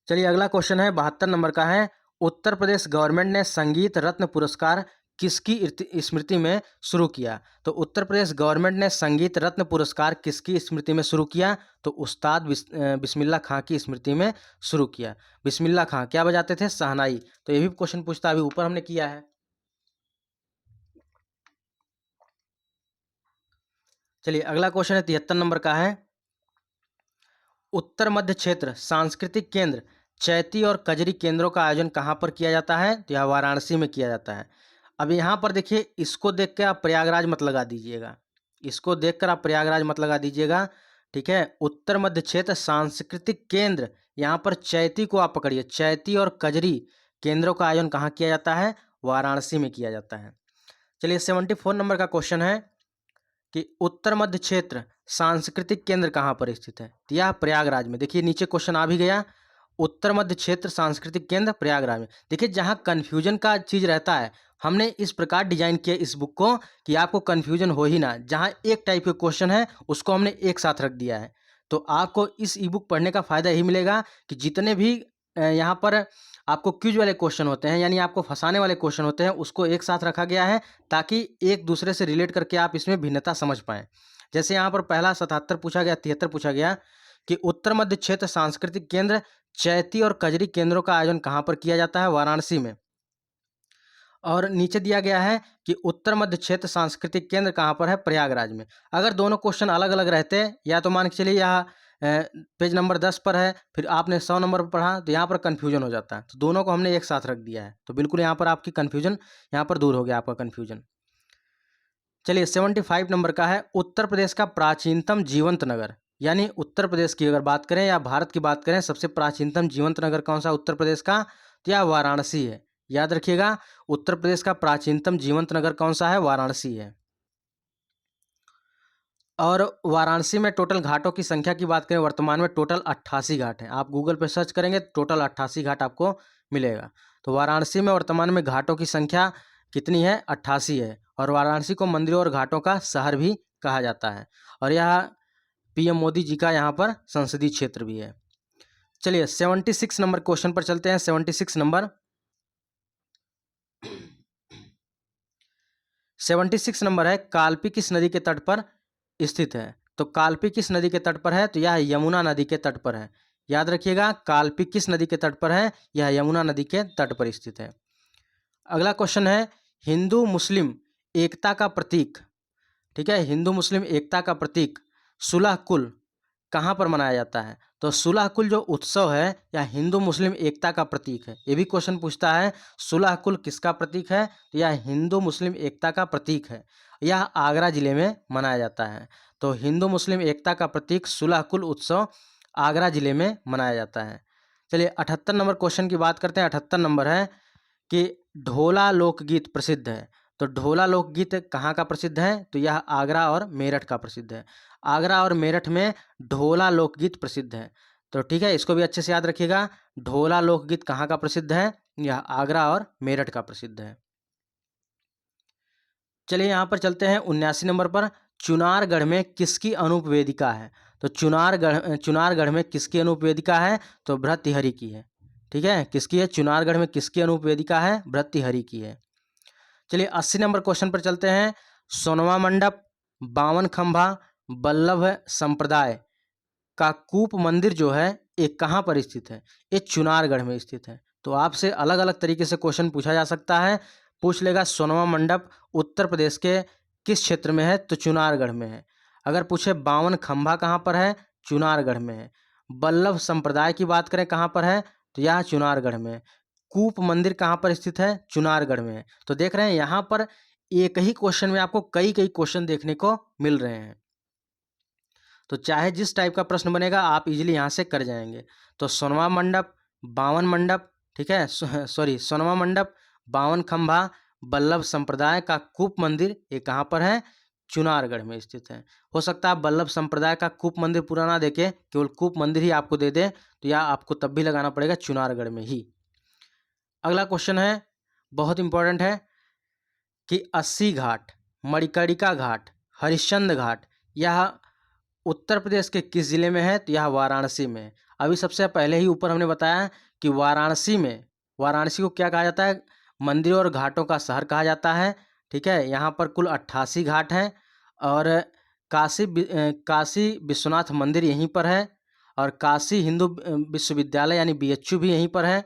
चलिए अगला क्वेश्चन है 72 नंबर का है, उत्तर प्रदेश गवर्नमेंट ने संगीत रत्न पुरस्कार किसकी स्मृति में शुरू किया? तो उत्तर प्रदेश गवर्नमेंट ने संगीत रत्न पुरस्कार किसकी स्मृति में शुरू किया? तो उस्ताद बिस्मिल्लाह खां की स्मृति में शुरू किया। बिस्मिल्लाह खां क्या बजाते थे? शहनाई। तो ये भी क्वेश्चन पूछता, अभी ऊपर हमने किया है। चलिए अगला क्वेश्चन है 73 नंबर का है, उत्तर मध्य क्षेत्र सांस्कृतिक केंद्र चैती और कजरी केंद्रों का आयोजन कहाँ पर किया जाता है? तो यह वाराणसी में किया जाता है। अब यहाँ पर देखिए, इसको देख कर आप प्रयागराज मत लगा दीजिएगा, इसको देखकर आप प्रयागराज मत लगा दीजिएगा। ठीक है, उत्तर मध्य क्षेत्र सांस्कृतिक केंद्र, यहाँ पर चैती को आप पकड़िए, चैती और कजरी केंद्रों का आयोजन कहाँ किया जाता है? वाराणसी में किया जाता है। चलिए 74 नंबर का क्वेश्चन है कि उत्तर मध्य क्षेत्र सांस्कृतिक केंद्र कहाँ पर स्थित है? तो यह प्रयागराज में। देखिए नीचे क्वेश्चन आ भी गया, उत्तर मध्य क्षेत्र सांस्कृतिक केंद्र प्रयागराज में। देखिए जहाँ कन्फ्यूजन का चीज़ रहता है, हमने इस प्रकार डिजाइन किया इस बुक को कि आपको कन्फ्यूजन हो ही ना। जहाँ एक टाइप के क्वेश्चन है उसको हमने एक साथ रख दिया है। तो आपको इस ई बुक पढ़ने का फ़ायदा यही मिलेगा कि जितने भी यहाँ पर आपको क्विज वाले क्वेश्चन होते हैं, यानी आपको फंसाने वाले क्वेश्चन होते हैं, उसको एक साथ रखा गया है ताकि एक दूसरे से रिलेट करके आप इसमें भिन्नता समझ पाएँ। जैसे यहाँ पर पहला 77 पूछा गया, 73 पूछा गया कि उत्तर मध्य क्षेत्र सांस्कृतिक केंद्र चैती और कजरी केंद्रों का आयोजन कहाँ पर किया जाता है? वाराणसी में। और नीचे दिया गया है कि उत्तर मध्य क्षेत्र सांस्कृतिक केंद्र कहाँ पर है? प्रयागराज में। अगर दोनों क्वेश्चन अलग अलग रहते, या तो मान के चलिए यह पेज नंबर 10 पर है, फिर आपने 100 नंबर पर पढ़ा, तो यहाँ पर कन्फ्यूजन हो जाता है। तो दोनों को हमने एक साथ रख दिया है, तो बिल्कुल यहाँ पर आपकी कन्फ्यूजन यहाँ पर दूर हो गया आपका कन्फ्यूजन। चलिए 75 नंबर का है, उत्तर प्रदेश का प्राचीनतम जीवंत नगर, यानी उत्तर प्रदेश की अगर बात करें या भारत की बात करें, सबसे प्राचीनतम जीवंत नगर कौन सा उत्तर प्रदेश का? तो यह वाराणसी है। याद रखिएगा, उत्तर प्रदेश का प्राचीनतम जीवंत नगर कौन सा है? वाराणसी है। और वाराणसी में टोटल घाटों की संख्या की बात करें, वर्तमान में टोटल 88 घाट हैं। आप गूगल पे सर्च करेंगे टोटल 88 घाट आपको मिलेगा। तो वाराणसी में वर्तमान में घाटों की संख्या कितनी है? 88 है। और वाराणसी को मंदिरों और घाटों का शहर भी कहा जाता है। और यह पीएम मोदी जी का यहाँ पर संसदीय क्षेत्र भी है। चलिए 76 नंबर क्वेश्चन पर चलते हैं। 76 नंबर 76 नंबर है, काल्पी किस नदी के तट पर स्थित है? तो काल्पी किस नदी के तट पर है? तो यह यमुना नदी के तट पर है। याद रखिएगा, काल्पी किस नदी के तट पर है? यह यमुना नदी के तट पर स्थित है। अगला क्वेश्चन है, हिंदू मुस्लिम एकता का प्रतीक, ठीक है, हिंदू मुस्लिम एकता का प्रतीक सुलह कुल कहाँ पर मनाया जाता है? तो सुलह कुल जो उत्सव है यह हिंदू मुस्लिम एकता का प्रतीक है। ये भी क्वेश्चन पूछता है, सुलह कुल किसका प्रतीक है? तो यह हिंदू मुस्लिम एकता का प्रतीक है। यह आगरा जिले में मनाया जाता है। तो हिंदू मुस्लिम एकता का प्रतीक सुलह कुल उत्सव आगरा जिले में मनाया जाता है। चलिए 78 नंबर क्वेश्चन की बात करते हैं। 78 नंबर है कि ढोला लोकगीत प्रसिद्ध है। तो ढोला लोकगीत कहाँ का प्रसिद्ध है? तो यह आगरा और मेरठ का प्रसिद्ध है। आगरा और मेरठ में ढोला लोकगीत प्रसिद्ध है। तो ठीक है, इसको भी अच्छे से याद रखिएगा, ढोला लोकगीत कहाँ का प्रसिद्ध है? यह आगरा और मेरठ का प्रसिद्ध है। चलिए यहाँ पर चलते हैं 79 नंबर पर, चुनारगढ़ में किसकी अनूप वेदिका है? तो चुनारगढ़ में किसकी अनूप वेदिका है? तो भर्तृहरि की है। ठीक है, किसकी है? चुनारगढ़ में किसकी अनूप वेदिका है? भर्तृहरि की है। चलिए 80 नंबर क्वेश्चन पर चलते हैं। सोनवा मंडप, बावन खंभा, बल्लभ संप्रदाय का कूप मंदिर जो है ये कहाँ पर स्थित है? ये चुनारगढ़ में स्थित है। तो आपसे अलग अलग तरीके से क्वेश्चन पूछा जा सकता है। पूछ लेगा सोनवा मंडप उत्तर प्रदेश के किस क्षेत्र में है? तो चुनारगढ़ में है। अगर पूछे बावन खंभा कहाँ पर है? चुनारगढ़ में है। बल्लभ संप्रदाय की बात करें कहाँ पर है? तो यह चुनारगढ़ में है। कूप मंदिर कहाँ पर स्थित है? चुनारगढ़ में है। तो देख रहे हैं यहाँ पर एक ही क्वेश्चन में आपको कई कई क्वेश्चन देखने को मिल रहे हैं। तो चाहे जिस टाइप का प्रश्न बनेगा आप इजीली यहाँ से कर जाएंगे। तो सोनवा मंडप, बावन मंडप, ठीक है, सॉरी, सोनवा मंडप, बावन खंभा, बल्लभ संप्रदाय का कूप मंदिर ये कहाँ पर है? चुनारगढ़ में स्थित है। हो सकता है बल्लभ संप्रदाय का कूप मंदिर पूरा ना देके केवल कूप मंदिर ही आपको दे दे, तो यह आपको तब भी लगाना पड़ेगा चुनारगढ़ में ही। अगला क्वेश्चन है, बहुत इंपॉर्टेंट है कि 80 घाट, मणिकर्णिका घाट, हरिश्चंद्र घाट यह उत्तर प्रदेश के किस जिले में है? तो यह वाराणसी में है। अभी सबसे पहले ही ऊपर हमने बताया कि वाराणसी को क्या कहा जाता है? मंदिरों और घाटों का शहर कहा जाता है। ठीक है, यहाँ पर कुल 88 घाट हैं और काशी विश्वनाथ मंदिर यहीं पर है और काशी हिंदू विश्वविद्यालय यानी बीएचयू भी यहीं पर है।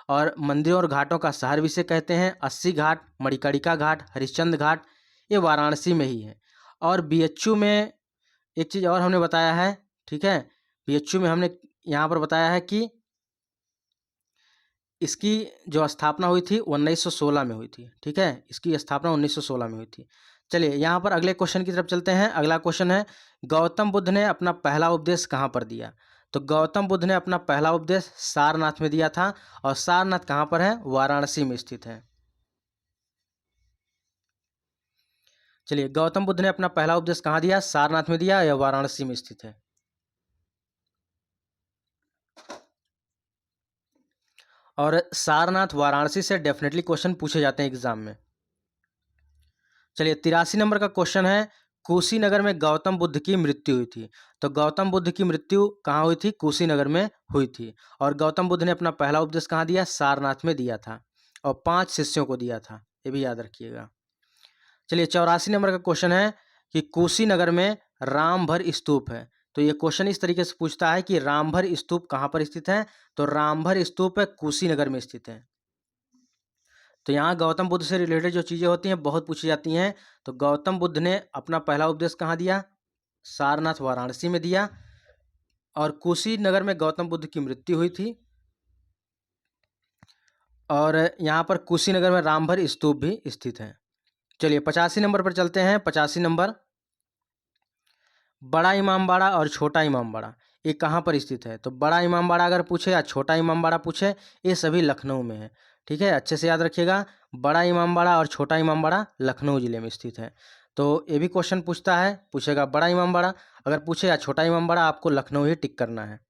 और मंदिरों और घाटों का शहर भी इसे कहते हैं। 80 घाट, मणिकर्णिका घाट, हरिश्चंद्र घाट ये वाराणसी में ही है। और बीएचयू में एक चीज़ और हमने बताया है, ठीक है, बीएचयू में हमने यहाँ पर बताया है कि इसकी जो स्थापना हुई थी 1916 में हुई थी। ठीक है, इसकी स्थापना 1916 में हुई थी। चलिए यहाँ पर अगले क्वेश्चन की तरफ चलते हैं। अगला क्वेश्चन है, गौतम बुद्ध ने अपना पहला उपदेश कहाँ पर दिया? तो गौतम बुद्ध ने अपना पहला उपदेश सारनाथ में दिया था। और सारनाथ कहाँ पर है? वाराणसी में स्थित है। चलिए, गौतम बुद्ध ने अपना पहला उपदेश कहाँ दिया? सारनाथ में दिया या वाराणसी में स्थित है? और सारनाथ वाराणसी से डेफिनेटली क्वेश्चन पूछे जाते हैं एग्जाम में। चलिए 83 नंबर का क्वेश्चन है, कुशीनगर में गौतम बुद्ध की मृत्यु हुई थी। तो गौतम बुद्ध की मृत्यु कहाँ हुई थी? कुशीनगर में हुई थी। और गौतम बुद्ध ने अपना पहला उपदेश कहाँ दिया? सारनाथ में दिया था और 5 शिष्यों को दिया था, ये भी याद रखिएगा। चलिए 84 नंबर का क्वेश्चन है कि कुशीनगर में रामभर स्तूप है। तो ये क्वेश्चन इस तरीके से पूछता है कि रामभर स्तूप कहाँ पर स्थित है? तो रामभर स्तूप है कुशीनगर में स्थित है। तो यहाँ गौतम बुद्ध से रिलेटेड जो चीज़ें होती हैं बहुत पूछी जाती हैं। तो गौतम बुद्ध ने अपना पहला उपदेश कहाँ दिया? सारनाथ वाराणसी में दिया। और कुशीनगर में गौतम बुद्ध की मृत्यु हुई थी। और यहाँ पर कुशीनगर में रामभर स्तूप भी स्थित है। चलिए 85 नंबर पर चलते हैं। 85 नंबर, बड़ा इमामबाड़ा और छोटा इमामबाड़ा ये कहाँ पर स्थित है? तो बड़ा इमामबाड़ा अगर पूछे या छोटा इमामबाड़ा पूछे, ये सभी लखनऊ में है। ठीक है, अच्छे से याद रखिएगा, बड़ा इमामबाड़ा और छोटा इमामबाड़ा लखनऊ जिले में स्थित है। तो ये भी क्वेश्चन पूछेगा बड़ा इमामबाड़ा, अगर पूछे या छोटा इमामबाड़ा, आपको लखनऊ ही टिक करना है।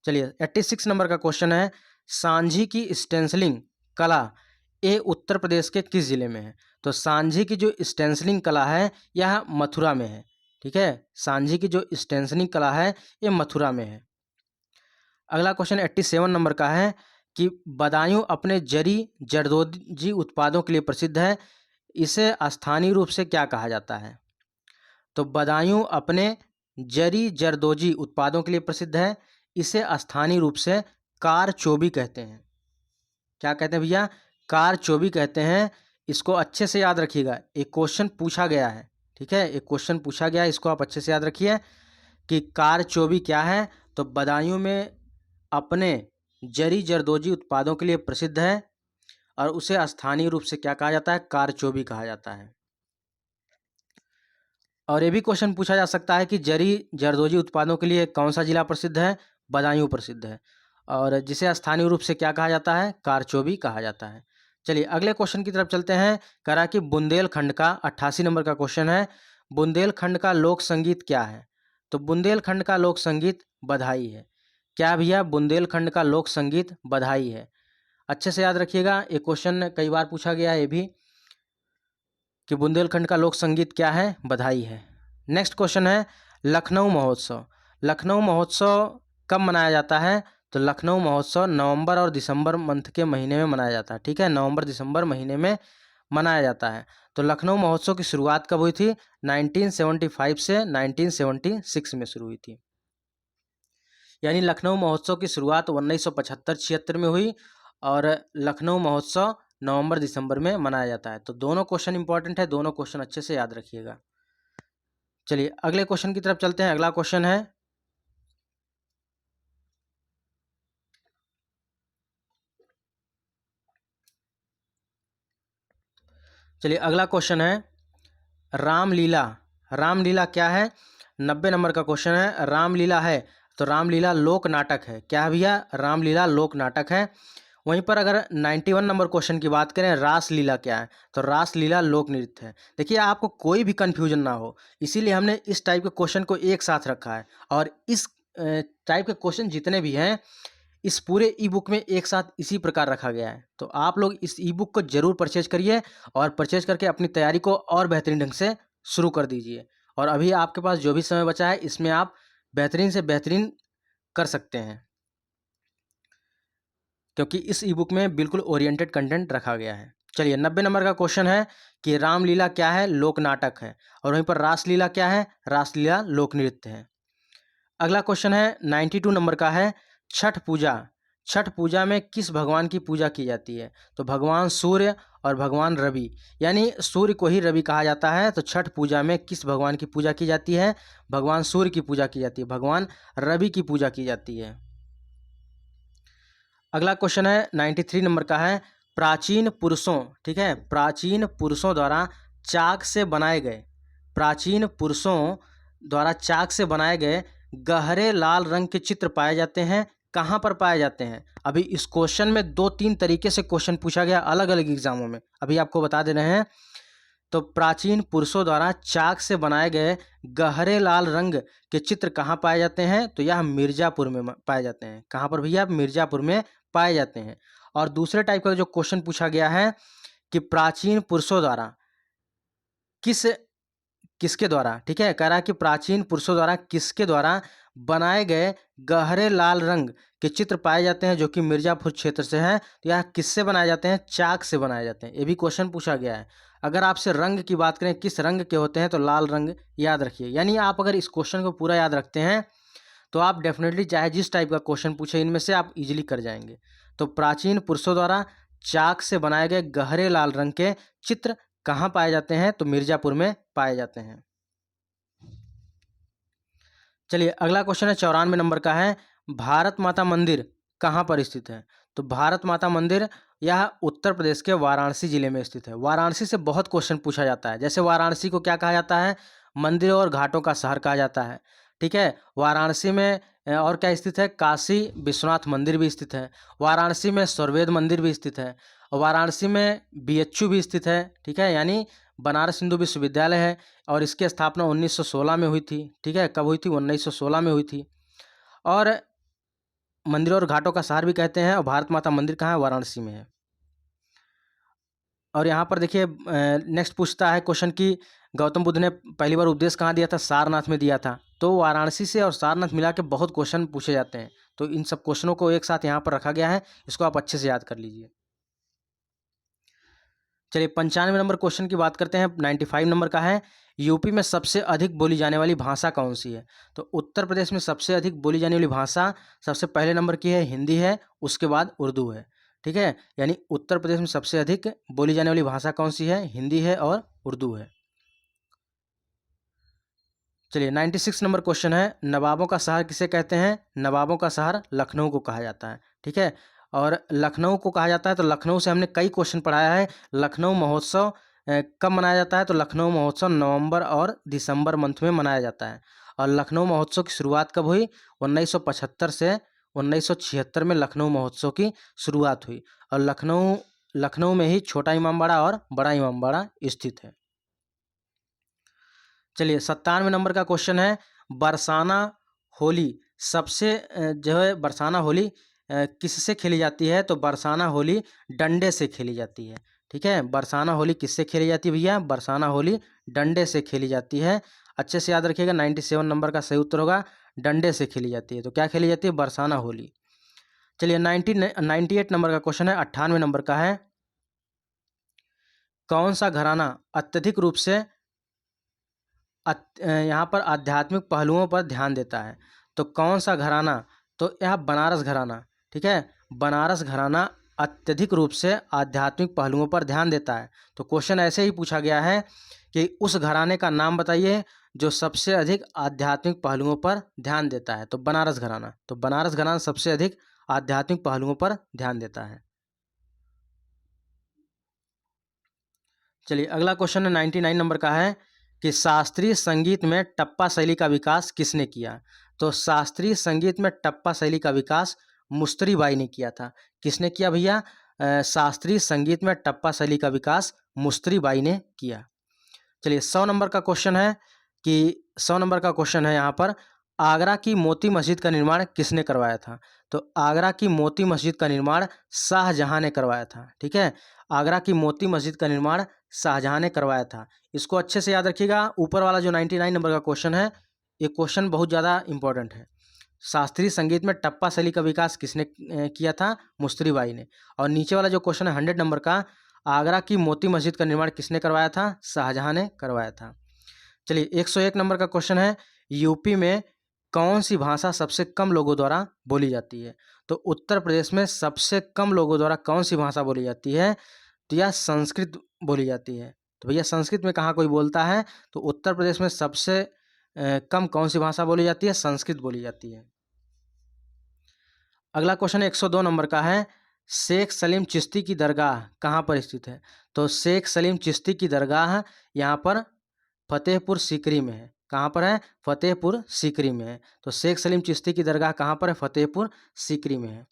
चलिए 86 नंबर का क्वेश्चन है, सांझी की स्टेंसिलिंग कला ये उत्तर प्रदेश के किस जिले में है? तो सांझी की जो स्टेंसिलिंग कला है यह मथुरा में है। ठीक है, सांझी की जो स्टेंसिलिंग कला है ये मथुरा में है। अगला क्वेश्चन 87 नंबर का है कि बदायूं अपने जरी जरदोजी उत्पादों के लिए प्रसिद्ध है, इसे स्थानीय रूप से क्या कहा जाता है? तो बदायूं अपने जरी जरदोजी उत्पादों के लिए प्रसिद्ध है, इसे स्थानीय रूप से कार चोबी कहते हैं। क्या कहते हैं भैया? कार चोबी कहते हैं। इसको अच्छे से याद रखिएगा, एक क्वेश्चन पूछा गया है। ठीक है, एक क्वेश्चन पूछा गया है, इसको आप अच्छे से याद रखिए कि कार चोबी क्या है। तो बदायूं में अपने जरी जरदोजी उत्पादों के लिए प्रसिद्ध है और उसे स्थानीय रूप से क्या कहा जाता है? कार चोबी कहा जाता है। और ये भी क्वेश्चन पूछा जा सकता है कि जरी जरदोजी उत्पादों के लिए कौन सा जिला प्रसिद्ध है? बदायूं प्रसिद्ध है, और जिसे स्थानीय रूप से क्या कहा जाता है? कारचोबी कहा जाता है। चलिए अगले क्वेश्चन की तरफ चलते हैं। करा कि बुंदेलखंड का 88 नंबर का क्वेश्चन है, बुंदेलखंड का लोक संगीत क्या है? तो बुंदेलखंड का लोक संगीत बधाई है। क्या भैया? बुंदेलखंड का लोक संगीत बधाई है। अच्छे से याद रखिएगा, ये क्वेश्चन कई बार पूछा गया है ये भी, कि बुंदेलखंड का लोक संगीत क्या है? बधाई है। नेक्स्ट क्वेश्चन है, लखनऊ महोत्सव। लखनऊ महोत्सव कब मनाया जाता है? तो लखनऊ महोत्सव नवंबर और दिसंबर मंथ के महीने में मनाया जाता है। ठीक है, नवंबर दिसंबर महीने में मनाया जाता है। तो लखनऊ महोत्सव की शुरुआत कब हुई थी? 1975 से 1976 में शुरू हुई थी। यानी लखनऊ महोत्सव की शुरुआत 1975-76 में हुई और लखनऊ महोत्सव नवंबर दिसंबर में मनाया जाता है। तो दोनों क्वेश्चन इंपॉर्टेंट है, दोनों क्वेश्चन अच्छे से याद रखिएगा। चलिए अगले क्वेश्चन की तरफ चलते हैं। अगला क्वेश्चन है, चलिए अगला क्वेश्चन है, रामलीला। रामलीला क्या है? 90 नंबर का क्वेश्चन है, रामलीला है तो रामलीला लोक नाटक है। क्या है भैया? रामलीला लोक नाटक है। वहीं पर अगर 91 नंबर क्वेश्चन की बात करें, रासलीला क्या है? तो रासलीला लोक नृत्य है। देखिए आपको कोई भी कन्फ्यूजन ना हो, इसीलिए हमने इस टाइप के क्वेश्चन को एक साथ रखा है। और इस टाइप के क्वेश्चन जितने भी हैं इस पूरे ई बुक में एक साथ इसी प्रकार रखा गया है। तो आप लोग इस ई बुक को जरूर परचेज करिए और परचेज करके अपनी तैयारी को और बेहतरीन ढंग से शुरू कर दीजिए। और अभी आपके पास जो भी समय बचा है इसमें आप बेहतरीन से बेहतरीन कर सकते हैं, क्योंकि इस ई बुक में बिल्कुल ओरिएंटेड कंटेंट रखा गया है। चलिए 90 नंबर का क्वेश्चन है कि रामलीला क्या है? लोक नाटक है। और वहीं पर रासलीला क्या है? रासलीला लोक नृत्य है। अगला क्वेश्चन है 92 नंबर का है, छठ पूजा। छठ पूजा में किस भगवान की पूजा की जाती है? तो भगवान सूर्य और भगवान रवि, यानी सूर्य को ही रवि कहा जाता है। तो छठ पूजा में किस भगवान की पूजा की जाती है? भगवान सूर्य की पूजा की जाती है, भगवान रवि की पूजा की जाती है। अगला क्वेश्चन है 93 नंबर का है, प्राचीन पुरुषों, ठीक है, प्राचीन पुरुषों द्वारा चाक से बनाए गए, प्राचीन पुरुषों द्वारा चाक से बनाए गए गहरे लाल रंग के चित्र पाए जाते हैं, कहाँ पर पाए जाते हैं? अभी इस क्वेश्चन में 2-3 तरीके से क्वेश्चन पूछा गया अलग अलग एग्जामों में, अभी आपको बता दे रहे हैं। तो प्राचीन पुरुषों द्वारा चाक से बनाए गए गहरे लाल रंग के चित्र कहाँ पाए जाते हैं? तो यह मिर्जापुर में पाए जाते हैं। कहाँ पर भैया? मिर्जापुर में पाए जाते हैं। और दूसरे टाइप का जो क्वेश्चन पूछा गया है कि प्राचीन पुरुषों द्वारा किसके द्वारा, ठीक है, कह रहा है कि प्राचीन पुरुषों द्वारा किसके द्वारा बनाए गए गहरे लाल रंग के चित्र पाए जाते हैं जो कि मिर्जापुर क्षेत्र से है। तो यह किससे बनाए जाते हैं? चाक से बनाए जाते हैं। ये भी क्वेश्चन पूछा गया है। अगर आपसे रंग की बात करें किस रंग के होते हैं, तो लाल रंग याद रखिए। यानी आप अगर इस क्वेश्चन को पूरा याद रखते हैं तो आप डेफिनेटली चाहे जिस टाइप का क्वेश्चन पूछे इनमें से आप इजीली कर जाएंगे। तो प्राचीन पुरुषों द्वारा चाक से बनाए गए गहरे लाल रंग के चित्र कहाँ पाए जाते हैं? तो मिर्जापुर में पाए जाते हैं। चलिए अगला क्वेश्चन है 94 नंबर का है, भारत माता मंदिर कहाँ पर स्थित है? तो भारत माता मंदिर यह उत्तर प्रदेश के वाराणसी जिले में स्थित है। वाराणसी से बहुत क्वेश्चन पूछा जाता है। जैसे वाराणसी को क्या कहा जाता है? मंदिरों और घाटों का शहर कहा जाता है। ठीक है, वाराणसी में और क्या स्थित है? काशी विश्वनाथ मंदिर भी स्थित है। वाराणसी में स्वरवेद मंदिर भी स्थित है। वाराणसी में बीएचयू भी स्थित है। ठीक है, यानी बनारस हिंदू विश्वविद्यालय है और इसकी स्थापना 1916 में हुई थी। ठीक है, कब हुई थी? 1916 में हुई थी। और मंदिरों और घाटों का शहर भी कहते हैं। और भारत माता मंदिर कहाँ है? वाराणसी में है। और यहाँ पर देखिए नेक्स्ट पूछता है क्वेश्चन कि गौतम बुद्ध ने पहली बार उपदेश कहाँ दिया था? सारनाथ में दिया था। तो वाराणसी से और सारनाथ मिला के बहुत क्वेश्चन पूछे जाते हैं, तो इन सब क्वेश्चनों को एक साथ यहाँ पर रखा गया है, इसको आप अच्छे से याद कर लीजिए। चलिए 95 नंबर क्वेश्चन की बात करते हैं। 95 नंबर का है, यूपी में सबसे अधिक बोली जाने वाली भाषा कौन सी है? तो उत्तर प्रदेश में सबसे अधिक बोली जाने वाली भाषा सबसे पहले नंबर की है हिंदी है, उसके बाद उर्दू है। ठीक है, यानी उत्तर प्रदेश में सबसे अधिक बोली जाने वाली भाषा कौन सी है? हिंदी है और उर्दू है। चलिए 96 नंबर क्वेश्चन है, नवाबों का शहर किसे कहते हैं? नवाबों का शहर लखनऊ को कहा जाता है। ठीक है, और लखनऊ को कहा जाता है तो लखनऊ से हमने कई क्वेश्चन पढ़ाया है। लखनऊ महोत्सव कब मनाया जाता है? तो लखनऊ महोत्सव नवंबर और दिसंबर मंथ में मनाया जाता है। और लखनऊ महोत्सव की शुरुआत कब हुई? 1975 से 1976 में लखनऊ महोत्सव की शुरुआत हुई। और लखनऊ लखनऊ में ही छोटा इमामबाड़ा और बड़ा इमामबाड़ा स्थित है। चलिए 97 नंबर का क्वेश्चन है, बरसाना होली सबसे जो है बरसाना होली किससे खेली जाती है? तो बरसाना होली डंडे से खेली जाती है। ठीक है, बरसाना होली किससे खेली जाती है भैया? बरसाना होली डंडे से खेली जाती है। अच्छे से याद रखिएगा, 97 नंबर का सही उत्तर होगा डंडे से खेली जाती है। तो क्या खेली जाती है? बरसाना होली। चलिए 98 नंबर का क्वेश्चन है, 98 नंबर का है, कौन सा घराना अत्यधिक रूप से यहाँ पर आध्यात्मिक पहलुओं पर ध्यान देता है? तो कौन सा घराना? तो यह बनारस घराना। ठीक है, बनारस घराना अत्यधिक रूप से आध्यात्मिक पहलुओं पर ध्यान देता है। तो क्वेश्चन ऐसे ही पूछा गया है कि उस घराने का नाम बताइए जो सबसे अधिक आध्यात्मिक पहलुओं पर ध्यान देता है। तो बनारस घराना। तो बनारस घराना सबसे अधिक आध्यात्मिक पहलुओं पर ध्यान देता है। चलिए अगला क्वेश्चन है 99 नंबर का है कि शास्त्रीय संगीत में टप्पा शैली का विकास किसने किया? तो शास्त्रीय संगीत में टप्पा शैली का विकास मुस्तरी बाई ने किया था। किसने किया भैया? शास्त्रीय संगीत में टप्पा शैली का विकास मुस्तरी बाई ने किया। चलिए 100 नंबर का क्वेश्चन है कि 100 नंबर का क्वेश्चन है यहाँ पर, आगरा की मोती मस्जिद का निर्माण किसने करवाया था? तो आगरा की मोती मस्जिद का निर्माण शाहजहां ने करवाया था। ठीक है, आगरा की मोती मस्जिद का निर्माण शाहजहां ने करवाया था। इसको अच्छे से याद रखिएगा। ऊपर वाला जो 99 नंबर का क्वेश्चन है, ये क्वेश्चन बहुत ज़्यादा इंपॉर्टेंट है। शास्त्रीय संगीत में टप्पा शैली का विकास किसने किया था? मुस्तरी बाई ने। और नीचे वाला जो क्वेश्चन है 100 नंबर का, आगरा की मोती मस्जिद का निर्माण किसने करवाया था? शाहजहां ने करवाया था। चलिए 101 नंबर का क्वेश्चन है, यूपी में कौन सी भाषा सबसे कम लोगों द्वारा बोली जाती है? तो उत्तर प्रदेश में सबसे कम लोगों द्वारा कौन सी भाषा बोली जाती है? तो यह संस्कृत बोली जाती है। तो भैया संस्कृत में कहाँ कोई बोलता है? तो उत्तर प्रदेश में सबसे कम कौन सी भाषा बोली जाती है? संस्कृत बोली जाती है। अगला क्वेश्चन 102 नंबर का है, शेख सलीम चिश्ती की दरगाह कहाँ पर स्थित है? तो शेख सलीम चिश्ती की दरगाह यहाँ पर फतेहपुर सीकरी में है। कहाँ पर है? फतेहपुर सीकरी में है। तो शेख सलीम चिश्ती की दरगाह कहाँ पर है? फतेहपुर सीकरी में है।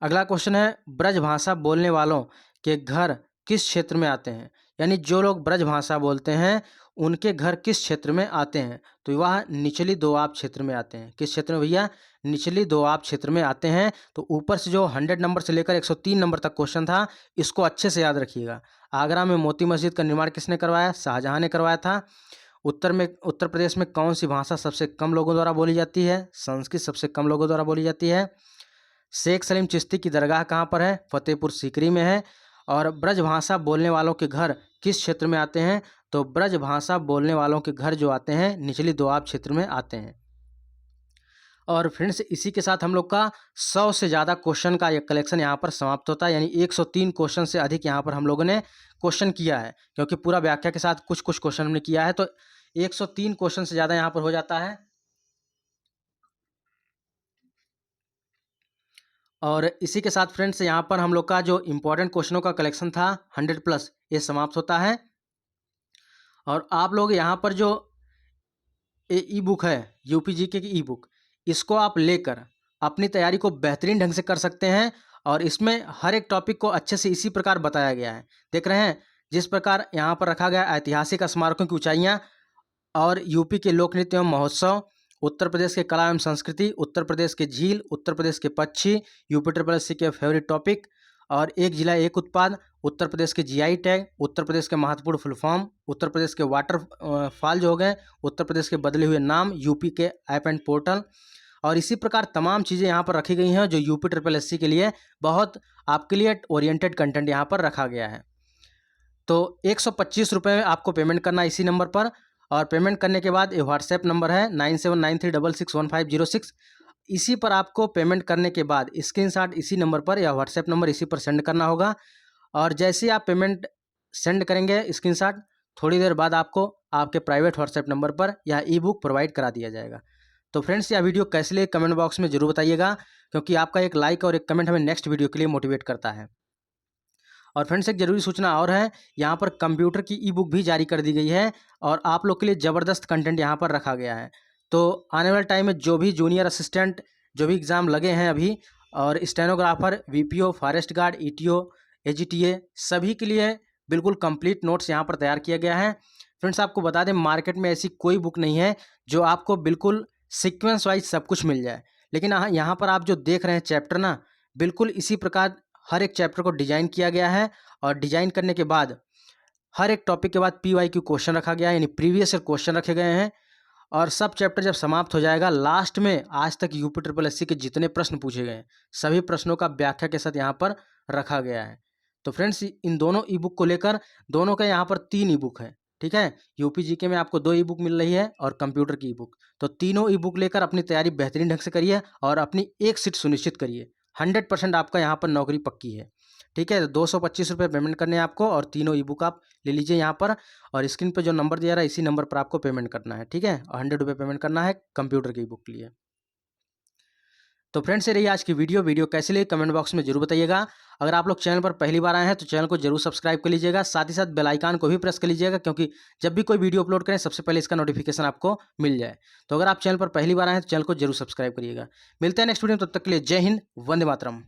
अगला क्वेश्चन है, ब्रज भाषा बोलने वालों के घर किस क्षेत्र में आते हैं? यानी जो लोग ब्रज भाषा बोलते हैं उनके घर किस क्षेत्र में आते हैं? तो वह निचली दोआब क्षेत्र में आते हैं। किस क्षेत्र में भैया? निचली दोआब क्षेत्र में आते हैं। तो ऊपर से जो 100 नंबर से लेकर 103 नंबर तक क्वेश्चन था, इसको अच्छे से याद रखिएगा। आगरा में मोती मस्जिद का निर्माण किसने करवाया? शाहजहां ने करवाया था। उत्तर प्रदेश में कौन सी भाषा सबसे कम लोगों द्वारा बोली जाती है? संस्कृत सबसे कम लोगों द्वारा बोली जाती है। शेख सलीम चिश्ती की दरगाह कहाँ पर है? फतेहपुर सीकरी में है। और ब्रज भाषा बोलने वालों के घर किस क्षेत्र में आते हैं? तो ब्रज भाषा बोलने वालों के घर जो आते हैं निचली दोआब क्षेत्र में आते हैं। और फ्रेंड्स इसी के साथ हम लोग का 100 से ज़्यादा क्वेश्चन का ये कलेक्शन यहाँ पर समाप्त होता है। यानी 103 क्वेश्चन से अधिक यहाँ पर हम लोगों ने क्वेश्चन किया है, क्योंकि पूरा व्याख्या के साथ कुछ कुछ क्वेश्चन हमने किया है। तो 103 क्वेश्चन से ज़्यादा यहाँ पर हो जाता है। और इसी के साथ फ्रेंड्स यहाँ पर हम लोग का जो इम्पोर्टेंट क्वेश्चनों का कलेक्शन था 100+ ये समाप्त होता है। और आप लोग यहाँ पर जो ई बुक है यूपी जीके की ई बुक, इसको आप लेकर अपनी तैयारी को बेहतरीन ढंग से कर सकते हैं। और इसमें हर एक टॉपिक को अच्छे से इसी प्रकार बताया गया है। देख रहे हैं जिस प्रकार यहाँ पर रखा गया ऐतिहासिक स्मारकों की ऊंचाइयाँ और यूपी के लोक नृत्य एवं महोत्सव, उत्तर प्रदेश के कला एवं संस्कृति, उत्तर प्रदेश के झील, उत्तर प्रदेश के पक्षी, यूपी ट्रिपल एस सी के फेवरेट टॉपिक, और एक जिला एक उत्पाद, उत्तर प्रदेश के जीआई टैग, उत्तर प्रदेश के महत्वपूर्ण फुल फॉर्म, उत्तर प्रदेश के वाटर फॉल जो हो गए, उत्तर प्रदेश के बदले हुए नाम, यूपी के ऐप एंड पोर्टल, और इसी प्रकार तमाम चीज़ें यहाँ पर रखी गई हैं जो यूपी ट्रिपल एस सी के लिए बहुत आपके लिए ओरिएंटेड कंटेंट यहाँ पर रखा गया है। तो 125 रुपये आपको पेमेंट करना है इसी नंबर पर। और पेमेंट करने के बाद ये व्हाट्सएप नंबर है 9793661506। इसी पर आपको पेमेंट करने के बाद स्क्रीनशॉट इसी नंबर पर या व्हाट्सएप नंबर इसी पर सेंड करना होगा। और जैसे ही आप पेमेंट सेंड करेंगे स्क्रीनशॉट, थोड़ी देर बाद आपको आपके प्राइवेट व्हाट्सएप नंबर पर यह ई बुक प्रोवाइड करा दिया जाएगा। तो फ्रेंड्स यह वीडियो कैसे लगे कमेंट बॉक्स में ज़रूर बताइएगा, क्योंकि आपका एक लाइक और एक कमेंट हमें नेक्स्ट वीडियो के लिए मोटिवेट करता है। और फ्रेंड्स एक जरूरी सूचना और है, यहाँ पर कंप्यूटर की ई बुक भी जारी कर दी गई है और आप लोग के लिए ज़बरदस्त कंटेंट यहाँ पर रखा गया है। तो आने वाले टाइम में जो भी जूनियर असिस्टेंट जो भी एग्ज़ाम लगे हैं अभी, और stenographer, VPO, forest guard, ETO, AGTA, सभी के लिए बिल्कुल कंप्लीट नोट्स यहाँ पर तैयार किया गया है। फ्रेंड्स आपको बता दें मार्केट में ऐसी कोई बुक नहीं है जो आपको बिल्कुल सीक्वेंस वाइज सब कुछ मिल जाए, लेकिन यहाँ पर आप जो देख रहे हैं चैप्टर ना, बिल्कुल इसी प्रकार हर एक चैप्टर को डिजाइन किया गया है। और डिजाइन करने के बाद हर एक टॉपिक के बाद PYQ क्वेश्चन रखा गया है, यानी प्रीवियस ईयर क्वेश्चन रखे गए हैं। और सब चैप्टर जब समाप्त हो जाएगा लास्ट में आज तक यूपी ट्रिपल एस सी के जितने प्रश्न पूछे गए हैं सभी प्रश्नों का व्याख्या के साथ यहाँ पर रखा गया है। तो फ्रेंड्स इन दोनों ई बुक को लेकर, दोनों का यहाँ पर 3 ई बुक है, ठीक है। यूपी जीके में आपको 2 ई बुक मिल रही है और कंप्यूटर की ई बुक। तो तीनों ई बुक लेकर अपनी तैयारी बेहतरीन ढंग से करिए और अपनी एक सीट सुनिश्चित करिए। 100% आपका यहाँ पर नौकरी पक्की है, ठीक है। 225 रुपये पेमेंट करने हैं आपको और तीनों ई बुक आप ले लीजिए यहाँ पर। और स्क्रीन पर जो नंबर दिया रहा है इसी नंबर पर आपको पेमेंट करना है, ठीक है। और 100 रुपये पेमेंट करना है कंप्यूटर की बुक के लिए। तो फ्रेंड्स ये रही आज की वीडियो कैसे लगी कमेंट बॉक्स में जरूर बताइएगा। अगर आप लोग चैनल पर पहली बार आए हैं तो चैनल को जरूर सब्सक्राइब कर लीजिएगा, साथ ही साथ बेल आइकन को भी प्रेस कर लीजिएगा, क्योंकि जब भी कोई वीडियो अपलोड करें सबसे पहले इसका नोटिफिकेशन आपको मिल जाए। तो अगर आप चैनल पर पहली बार आए हैं तो चैनल को जरूर सब्सक्राइब करिएगा। मिलते हैं नेक्स्ट वीडियो में, तब तक के लिए जय हिंद, वंदे मातरम।